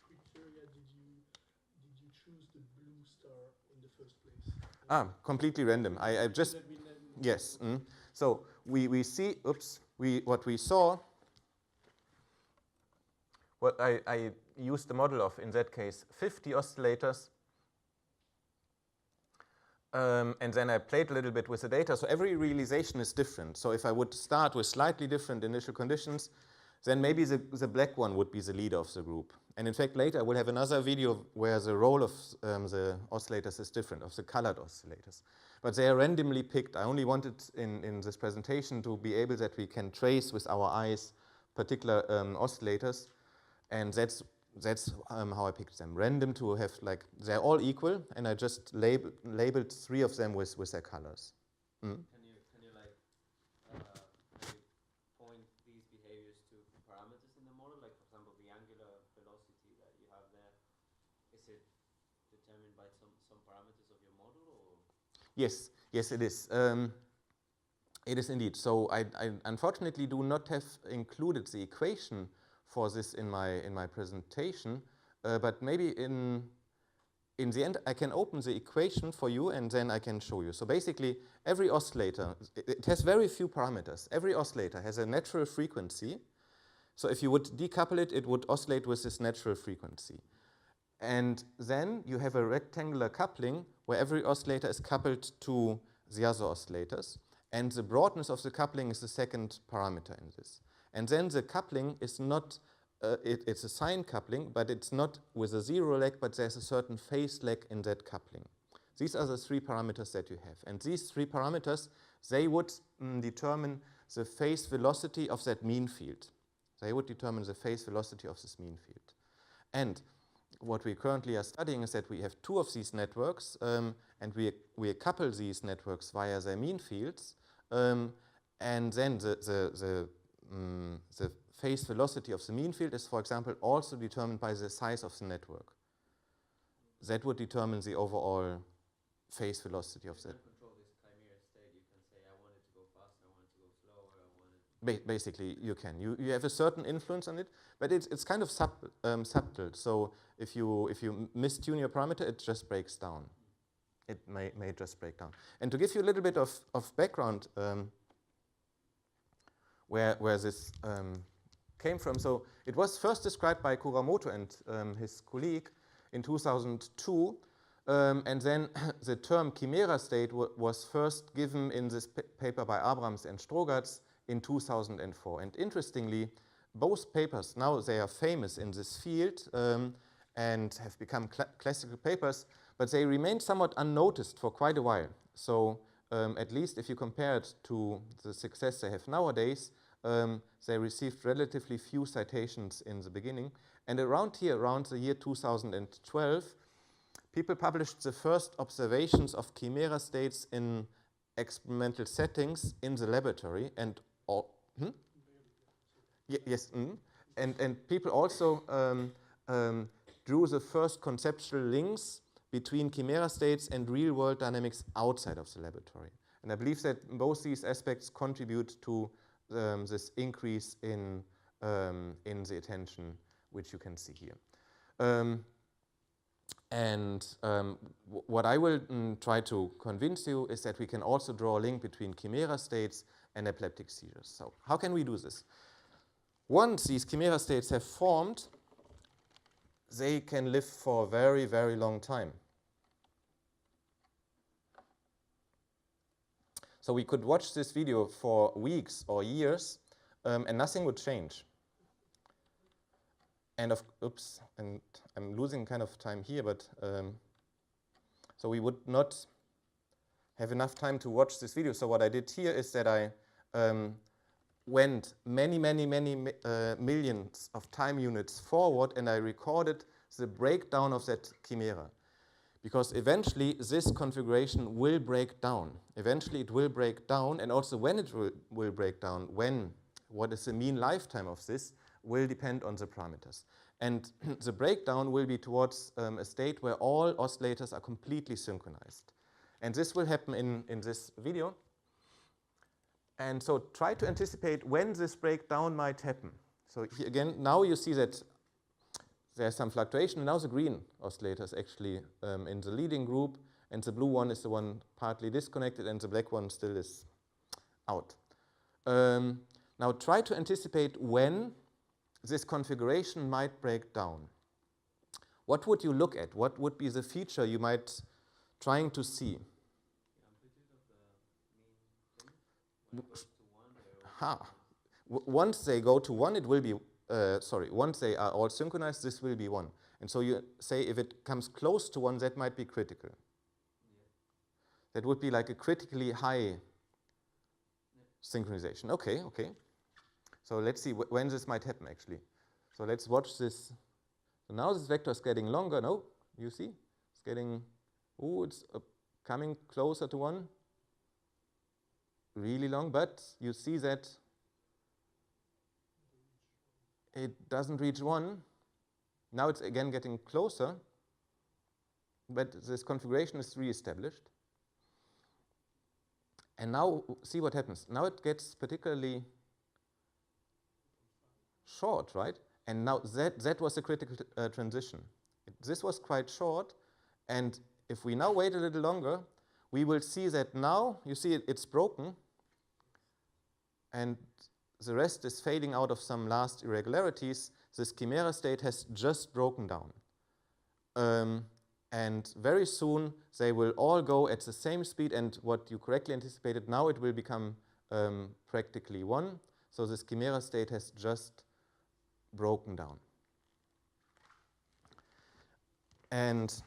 criteria did you choose the blue star in the first place? Completely random. I just, yes. So we see, what we saw, what I used the model of, in that case, 50 oscillators. And then I played a little bit with the data. So every realization is different. So if I would start with slightly different initial conditions, then maybe the black one would be the leader of the group. And in fact, later I will have another video where the role of the oscillators is different, of the colored oscillators. But they are randomly picked. I only wanted in this presentation to be able that we can trace with our eyes particular oscillators. And that's how I picked them. Random to have, like, they're all equal, and I just labeled 3 of them with their colors. Can you like maybe point these behaviors to parameters in the model? Like, for example, the angular velocity that you have there, is it determined by some parameters of your model, or? Yes, it is. It is indeed. So I unfortunately do not have included the equation for this in my presentation, but maybe in the end I can open the equation for you and then I can show you. So basically every oscillator, it has very few parameters. Every oscillator has a natural frequency. So if you would decouple it, it would oscillate with this natural frequency. And then you have a rectangular coupling where every oscillator is coupled to the other oscillators. And the broadness of the coupling is the second parameter in this. And then the coupling is not, it's a sine coupling, but it's not with a 0 lag, but there's a certain phase lag in that coupling. These are the 3 parameters that you have. And these 3 parameters, they would determine the phase velocity of that mean field. They would determine the phase velocity of this mean field. And what we currently are studying is that we have 2 of these networks, and we couple these networks via their mean fields, and then the phase velocity of the mean field is, for example, also determined by the size of the network. That would determine the overall phase velocity of that. You can control this Chimaera state. You can say, I want it to go faster, I want it to go slower, I want it... Basically, you can. You have a certain influence on it, but it's kind of subtle. So if you mistune your parameter, it just breaks down. It may just break down. And to give you a little bit of background where this came from, so it was first described by Kuramoto and his colleague in 2002, and then the term Chimaera state was first given in this paper by Abrams and Strogatz in 2004. And interestingly, both papers, now they are famous in this field and have become classical papers, but they remained somewhat unnoticed for quite a while. So at least if you compare it to the success they have nowadays, they received relatively few citations in the beginning. And around the year 2012, people published the first observations of Chimaera states in experimental settings in the laboratory. And and people also drew the first conceptual links between Chimaera states and real-world dynamics outside of the laboratory. And I believe that both these aspects contribute to this increase in the attention, which you can see here. What I will try to convince you is that we can also draw a link between Chimaera states and epileptic seizures. So how can we do this? Once these Chimaera states have formed, they can live for a very, very long time. So we could watch this video for weeks or years, and nothing would change. And and I'm losing kind of time here, but so we would not have enough time to watch this video. So what I did here is that I went many millions of time units forward, and I recorded the breakdown of that Chimaera. because eventually this configuration will break down. Eventually it will break down, and also when it will break down, what is the mean lifetime of this, will depend on the parameters. And the breakdown will be towards a state where all oscillators are completely synchronized. And this will happen in this video. And so try to anticipate when this breakdown might happen. So here again, now you see that there's some fluctuation. Now the green oscillator is actually in the leading group, and the blue one is the one partly disconnected, and the black one still is out. Now try to anticipate when this configuration might break down. What would you look at? What would be the feature you might trying to see? Once they go to 1, it will be, once they are all synchronized, this will be 1. And so you say if it comes close to 1, that might be critical. That would be like a critically high synchronization. Okay, okay. So let's see when this might happen actually. So let's watch this. So now this vector is getting longer. No, you see? It's getting, it's coming closer to 1. Really long, but you see that it doesn't reach 1. Now it's again getting closer, but this configuration is re-established. And now see what happens. Now it gets particularly short, right? And now that was a critical transition. This was quite short, and if we now wait a little longer, we will see that now, you see it's broken, and the rest is fading out of some last irregularities. This Chimaera state has just broken down. And very soon, they will all go at the same speed, and what you correctly anticipated, now it will become practically 1. So this Chimaera state has just broken down. And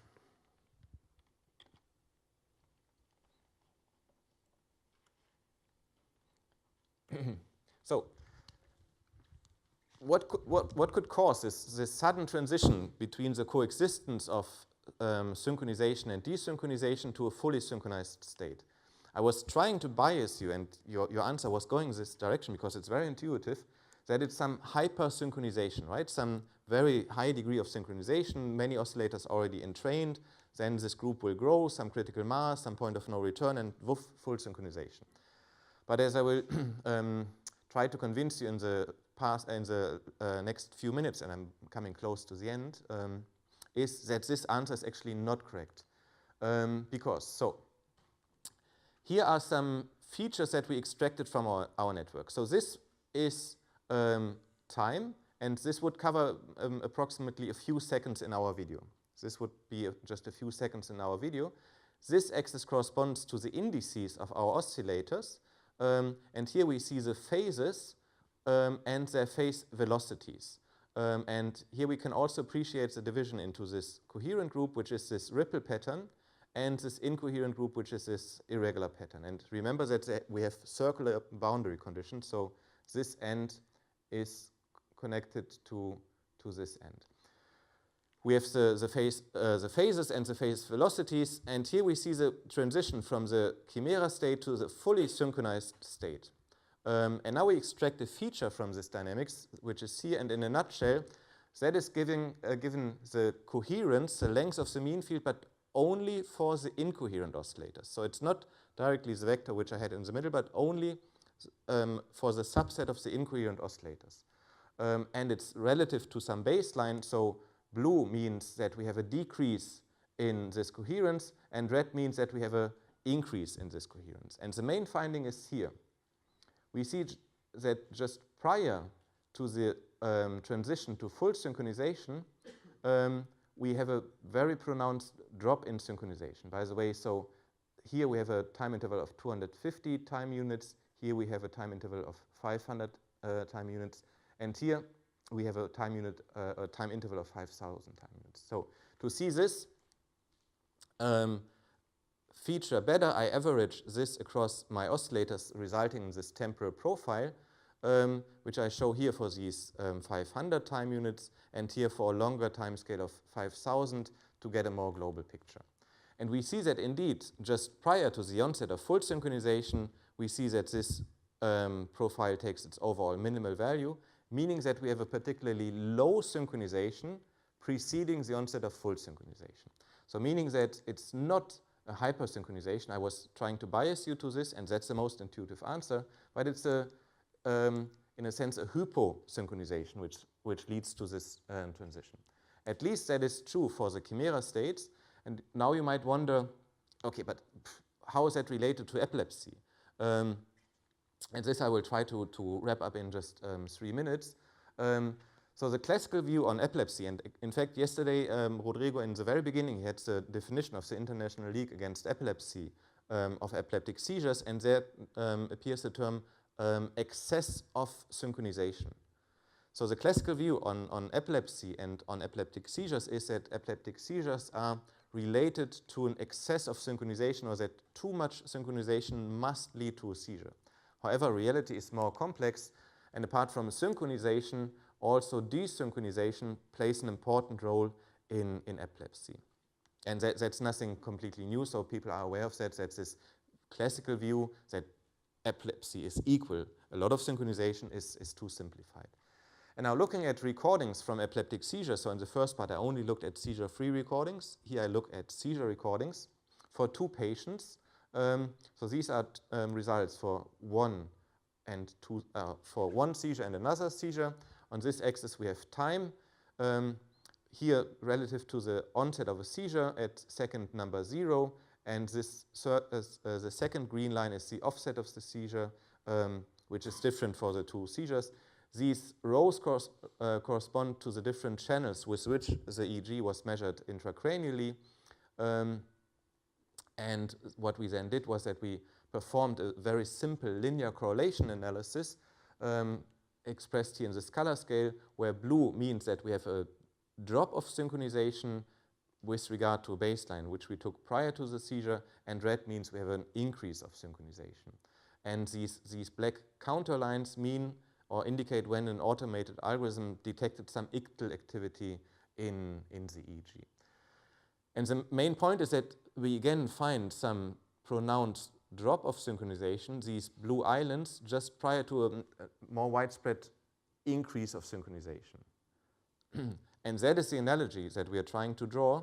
so what could cause this sudden transition between the coexistence of synchronization and desynchronization to a fully synchronized state? I was trying to bias you, and your answer was going this direction because it's very intuitive, that it's some hyper-synchronization, right? Some very high degree of synchronization, many oscillators already entrained, then this group will grow, some critical mass, some point of no return, and woof, full synchronization. But as I will try to convince you in the next few minutes, and I'm coming close to the end, is that this answer is actually not correct. So here are some features that we extracted from our network. So this is time, and this would cover approximately a few seconds in our video. This would be just a few seconds in our video. This axis corresponds to the indices of our oscillators, and here we see the phases and their phase velocities. And here we can also appreciate the division into this coherent group, which is this ripple pattern, and this incoherent group, which is this irregular pattern. And remember that we have circular boundary conditions, so this end is connected to this end. We have the phases and the phase velocities, and here we see the transition from the Chimaera state to the fully synchronized state. And now we extract a feature from this dynamics, which is here, and in a nutshell, that is given the coherence, the length of the mean field, but only for the incoherent oscillators. So it's not directly the vector which I had in the middle, but only for the subset of the incoherent oscillators. And it's relative to some baseline, so blue means that we have a decrease in this coherence, and red means that we have an increase in this coherence. And the main finding is here. We see that just prior to the transition to full synchronization, we have a very pronounced drop in synchronization. By the way, so here we have a time interval of 250 time units. Here we have a time interval of 500 time units. And here we have a time interval of 5,000 time units. So to see this feature better, I average this across my oscillators, resulting in this temporal profile, which I show here for these 500 time units, and here for a longer time scale of 5,000 to get a more global picture. And we see that indeed, just prior to the onset of full synchronization, we see that this profile takes its overall minimal value, meaning that we have a particularly low synchronization preceding the onset of full synchronization. So meaning that it's not a hypersynchronization. I was trying to bias you to this, and that's the most intuitive answer, but it's in a sense, a hyposynchronization, which leads to this transition. At least that is true for the Chimaera states. And now you might wonder, okay, but how is that related to epilepsy? And this I will try to wrap up in just 3 minutes. So the classical view on epilepsy, and in fact yesterday Rodrigo in the very beginning he had the definition of the International League Against Epilepsy of epileptic seizures, and there appears the term excess of synchronization. So the classical view on epilepsy and on epileptic seizures is that epileptic seizures are related to an excess of synchronization, or that too much synchronization must lead to a seizure. However, reality is more complex, and apart from synchronization, also desynchronization plays an important role in epilepsy. And that's nothing completely new, so people are aware of that. That's this classical view that epilepsy is equal. A lot of synchronization is too simplified. And now looking at recordings from epileptic seizures, so in the first part I only looked at seizure-free recordings. Here I look at seizure recordings for 2 patients. So these are results for one seizure and another seizure. On this axis we have time. Here relative to the onset of a seizure at second number 0, and this the second green line is the offset of the seizure, which is different for the 2 seizures. These rows correspond to the different channels with which the EEG was measured intracranially. And what we then did was that we performed a very simple linear correlation analysis expressed here in this color scale, where blue means that we have a drop of synchronization with regard to a baseline, which we took prior to the seizure, and red means we have an increase of synchronization. And these black counter lines mean or indicate when an automated algorithm detected some ictal activity in the EEG. And the main point is that we again find some pronounced drop of synchronization, these blue islands, just prior to a more widespread increase of synchronization. And that is the analogy that we are trying to draw,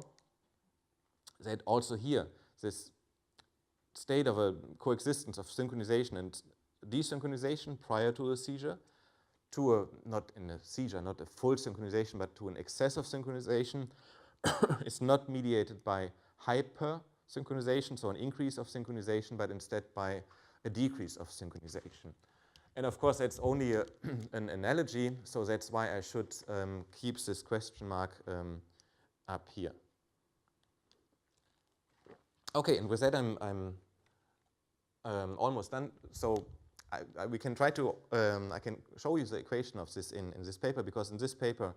that also here, this state of a coexistence of synchronization and desynchronization prior to a seizure, to a, not in a seizure, not a full synchronization, but to an excess of synchronization, is not mediated by hyper-synchronization, so an increase of synchronization, but instead by a decrease of synchronization. And of course, that's only an analogy, so that's why I should keep this question mark up here. Okay, and with that, I'm almost done. So we can try to, I can show you the equation of this in this paper, because in this paper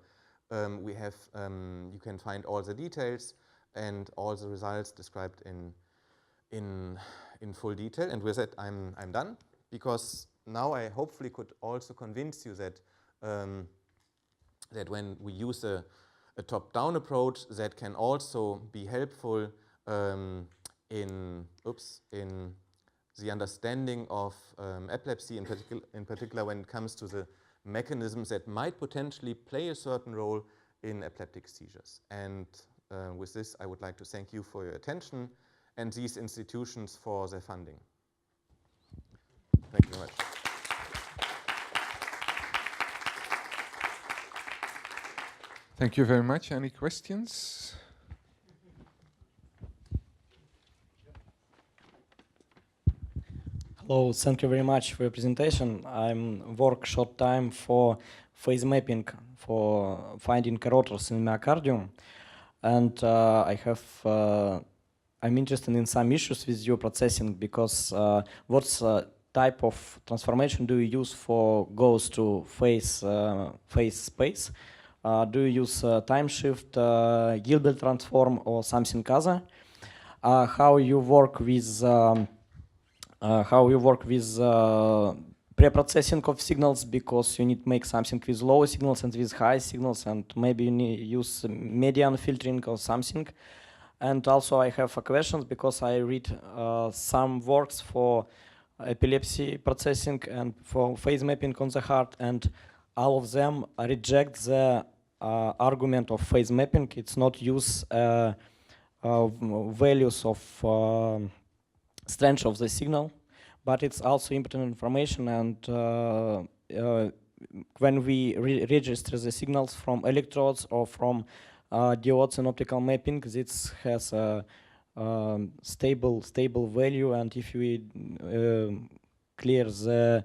we have, you can find all the details and all the results described in full detail. And with that, I'm done, because now I hopefully could also convince you that that when we use a top-down approach, that can also be helpful in the understanding of epilepsy, in particular when it comes to the mechanisms that might potentially play a certain role in epileptic seizures. And with this, I would like to thank you for your attention and these institutions for their funding. Thank you very much. Thank you very much. Any questions? Hello, thank you very much for your presentation. I'm work short time for phase mapping for finding rotors in myocardium, and I'm interested in some issues with your processing, because what's type of transformation do you use for goes to phase space? Do you use time shift, Gilbert transform, or something other? How you work with pre-processing of signals, because you need to make something with low signals and with high signals, and maybe you need use median filtering or something. And also I have a question because I read some works for epilepsy processing and for phase mapping on the heart, and all of them reject the argument of phase mapping. It's not use values of strength of the signal, but it's also important information. And when we register the signals from electrodes or from diodes and optical mapping, this has a stable value. And if we clear the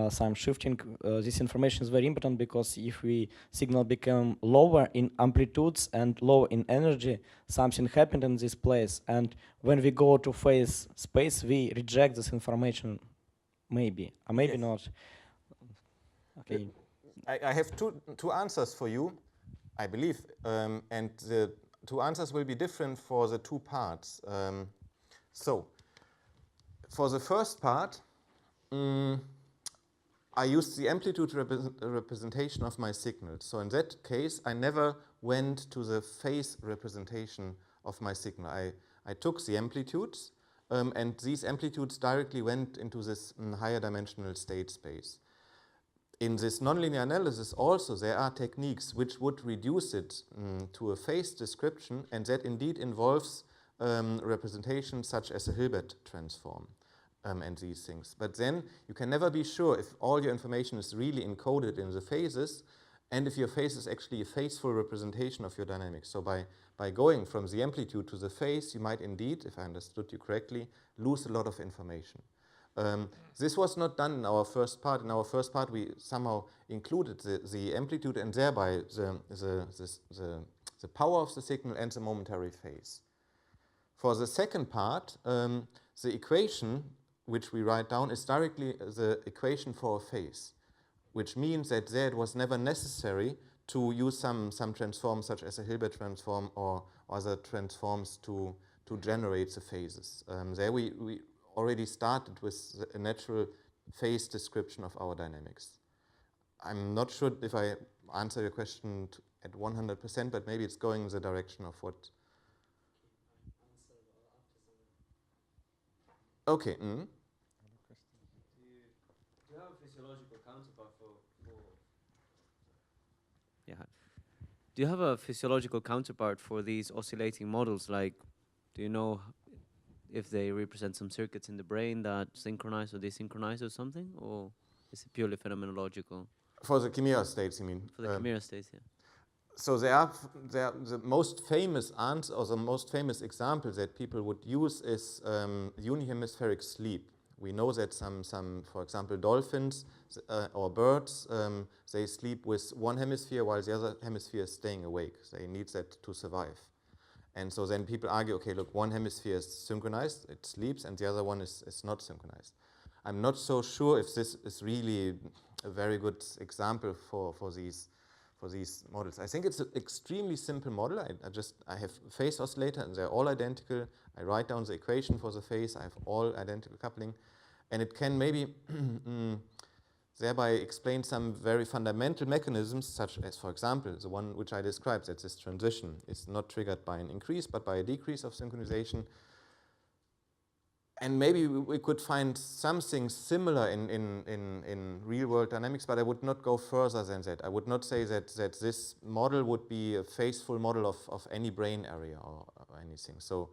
some shifting, this information is very important, because if we signal become lower in amplitudes and low in energy, something happened in this place. And when we go to phase space, we reject this information, maybe, or maybe Yes. not. Okay. I have two answers for you, I believe, and the two answers will be different for the two parts. So, for the first part, I used the amplitude representation of my signal. So in that case, I never went to the phase representation of my signal. I took the amplitudes, and these amplitudes directly went into this higher dimensional state space. In this nonlinear analysis also, there are techniques which would reduce it to a phase description, and that indeed involves representations such as a Hilbert transform. And these things. But then you can never be sure if all your information is really encoded in the phases, and if your phase is actually a phaseful representation of your dynamics. So by going from the amplitude to the phase, you might indeed, if I understood you correctly, lose a lot of information. This was not done in our first part. In our first part, we somehow included the amplitude and thereby the power of the signal and the momentary phase. For the second part, the equation which we write down is directly the equation for a phase, which means that there it was never necessary to use some transforms such as a Hilbert transform or other transforms to generate the phases. There we already started with a natural phase description of our dynamics. I'm not sure if I answer your question at 100%, but maybe it's going in the direction of what. Okay. Do you have a physiological counterpart for yeah. Do you have a physiological counterpart for these oscillating models? Like, do you know if they represent some circuits in the brain that synchronize or desynchronize or something, or is it purely phenomenological? For the Chimaera states, you mean? For the Chimaera states, yeah. So there are the most famous answer, or the most famous example that people would use is unihemispheric sleep. We know that some, for example, dolphins or birds, they sleep with one hemisphere while the other hemisphere is staying awake. They need that to survive. And so then people argue, okay, look, one hemisphere is synchronized, it sleeps, and the other one is not synchronized. I'm not so sure if this is really a very good example for these models. I think it's an extremely simple model. I have phase oscillator, and they're all identical. I write down the equation for the phase. I have all identical coupling, and it can maybe thereby explain some very fundamental mechanisms, such as, for example, the one which I described, that this transition is not triggered by an increase, but by a decrease of synchronization. And maybe we could find something similar in real-world dynamics, but I would not go further than that. I would not say that this model would be a phaseful model of any brain area or anything. So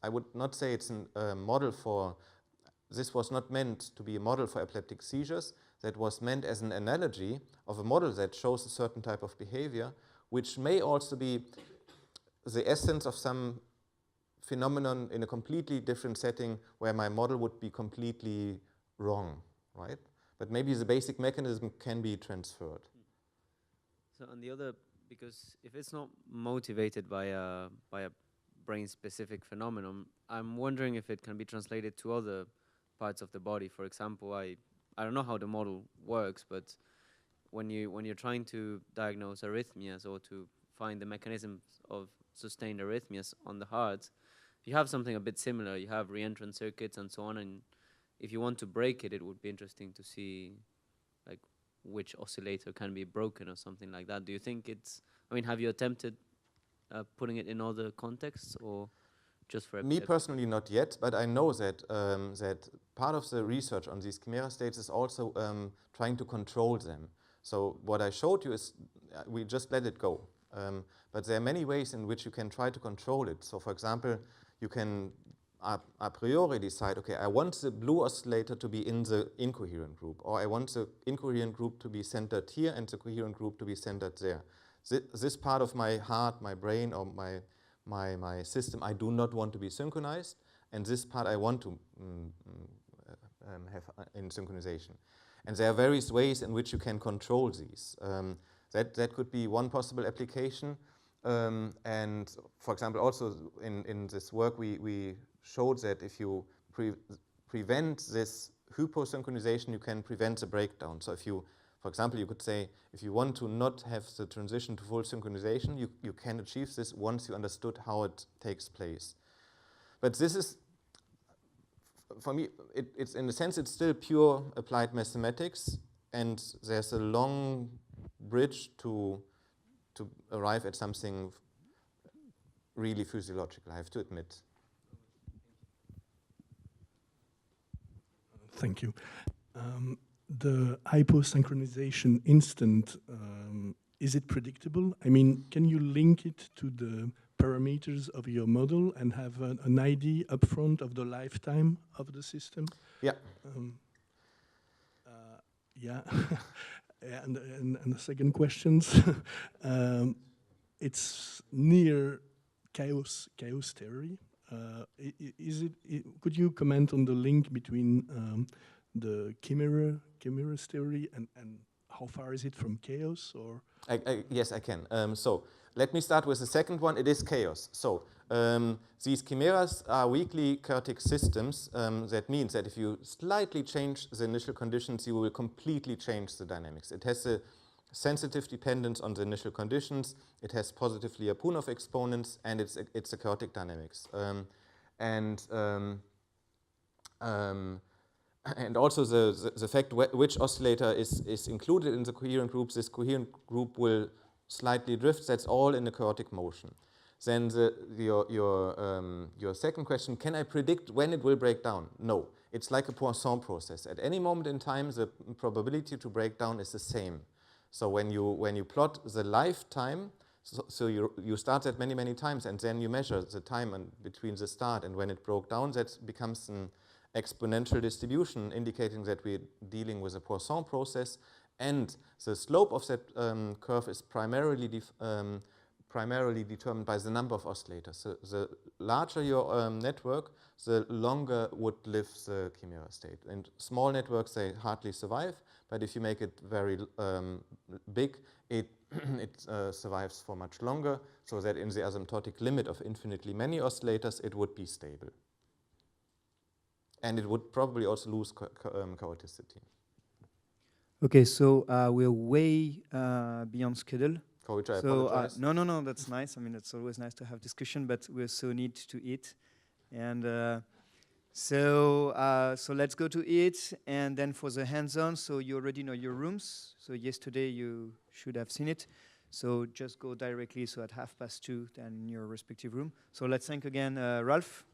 I would not say it's a model for, this was not meant to be a model for epileptic seizures. That was meant as an analogy of a model that shows a certain type of behavior, which may also be the essence of some phenomenon in a completely different setting where my model would be completely wrong, right? But maybe the basic mechanism can be transferred. So on the other, because if it's not motivated by a brain-specific phenomenon, I'm wondering if it can be translated to other parts of the body. For example, I don't know how the model works, but when you're trying to diagnose arrhythmias or to find the mechanisms of sustained arrhythmias on the heart, you have something a bit similar. You have reentrant circuits and so on, and if you want to break it, it would be interesting to see like which oscillator can be broken or something like that. Do you think it's, I mean, have you attempted putting it in other contexts, or just for Me epilepsy? personally, not yet, but I know that that part of the research on these Chimaera states is also trying to control them. So what I showed you is we just let it go. But there are many ways in which you can try to control it. So for example, you can a priori decide, okay, I want the blue oscillator to be in the incoherent group, or I want the incoherent group to be centered here and the coherent group to be centered there. This part of my heart, my brain, or my system, I do not want to be synchronized, and this part I want to have in synchronization. And there are various ways in which you can control these. That could be one possible application. And for example, also in this work, we showed that if you prevent this hyposynchronization, you can prevent the breakdown. So if you, for example, you could say, if you want to not have the transition to full synchronization, you can achieve this once you understood how it takes place. But this is, for me, it's in a sense, it's still pure applied mathematics, and there's a long bridge to arrive at something really physiological, I have to admit. Thank you. The hyposynchronization instant, is it predictable? I mean, can you link it to the parameters of your model and have an idea upfront of the lifetime of the system? Yeah. Yeah. And the second question, it's near chaos theory. Could you comment on the link between the Chimaera theory and how far is it from chaos? Or yes, I can. So let me start with the second one. It is chaos. So these chimeras are weakly chaotic systems. That means that if you slightly change the initial conditions, you will completely change the dynamics. It has a sensitive dependence on the initial conditions. It has positive Lyapunov exponents, and it's a chaotic dynamics. And also the fact which oscillator is included in the coherent group, this coherent group will slightly drift. That's all in a chaotic motion. Then your second question, can I predict when it will break down? No, it's like a Poisson process. At any moment in time, the probability to break down is the same. So when you plot the lifetime, so you start that many times, and then you measure the time between the start and when it broke down. That becomes an exponential distribution, indicating that we're dealing with a Poisson process, and the slope of that curve is primarily determined by the number of oscillators. So the larger your network, the longer would live the Chimaera state. And small networks, they hardly survive, but if you make it very big, it survives for much longer, so that in the asymptotic limit of infinitely many oscillators, it would be stable. And it would probably also lose chaoticity. Okay, so we're way beyond schedule. For which I So apologize. no, that's nice. I mean, it's always nice to have discussion, but we also need to eat. And so let's go to eat. And then for the hands-on, so you already know your rooms. So yesterday you should have seen it. So just go directly, so at 2:30, then in your respective room. So let's thank again Ralph.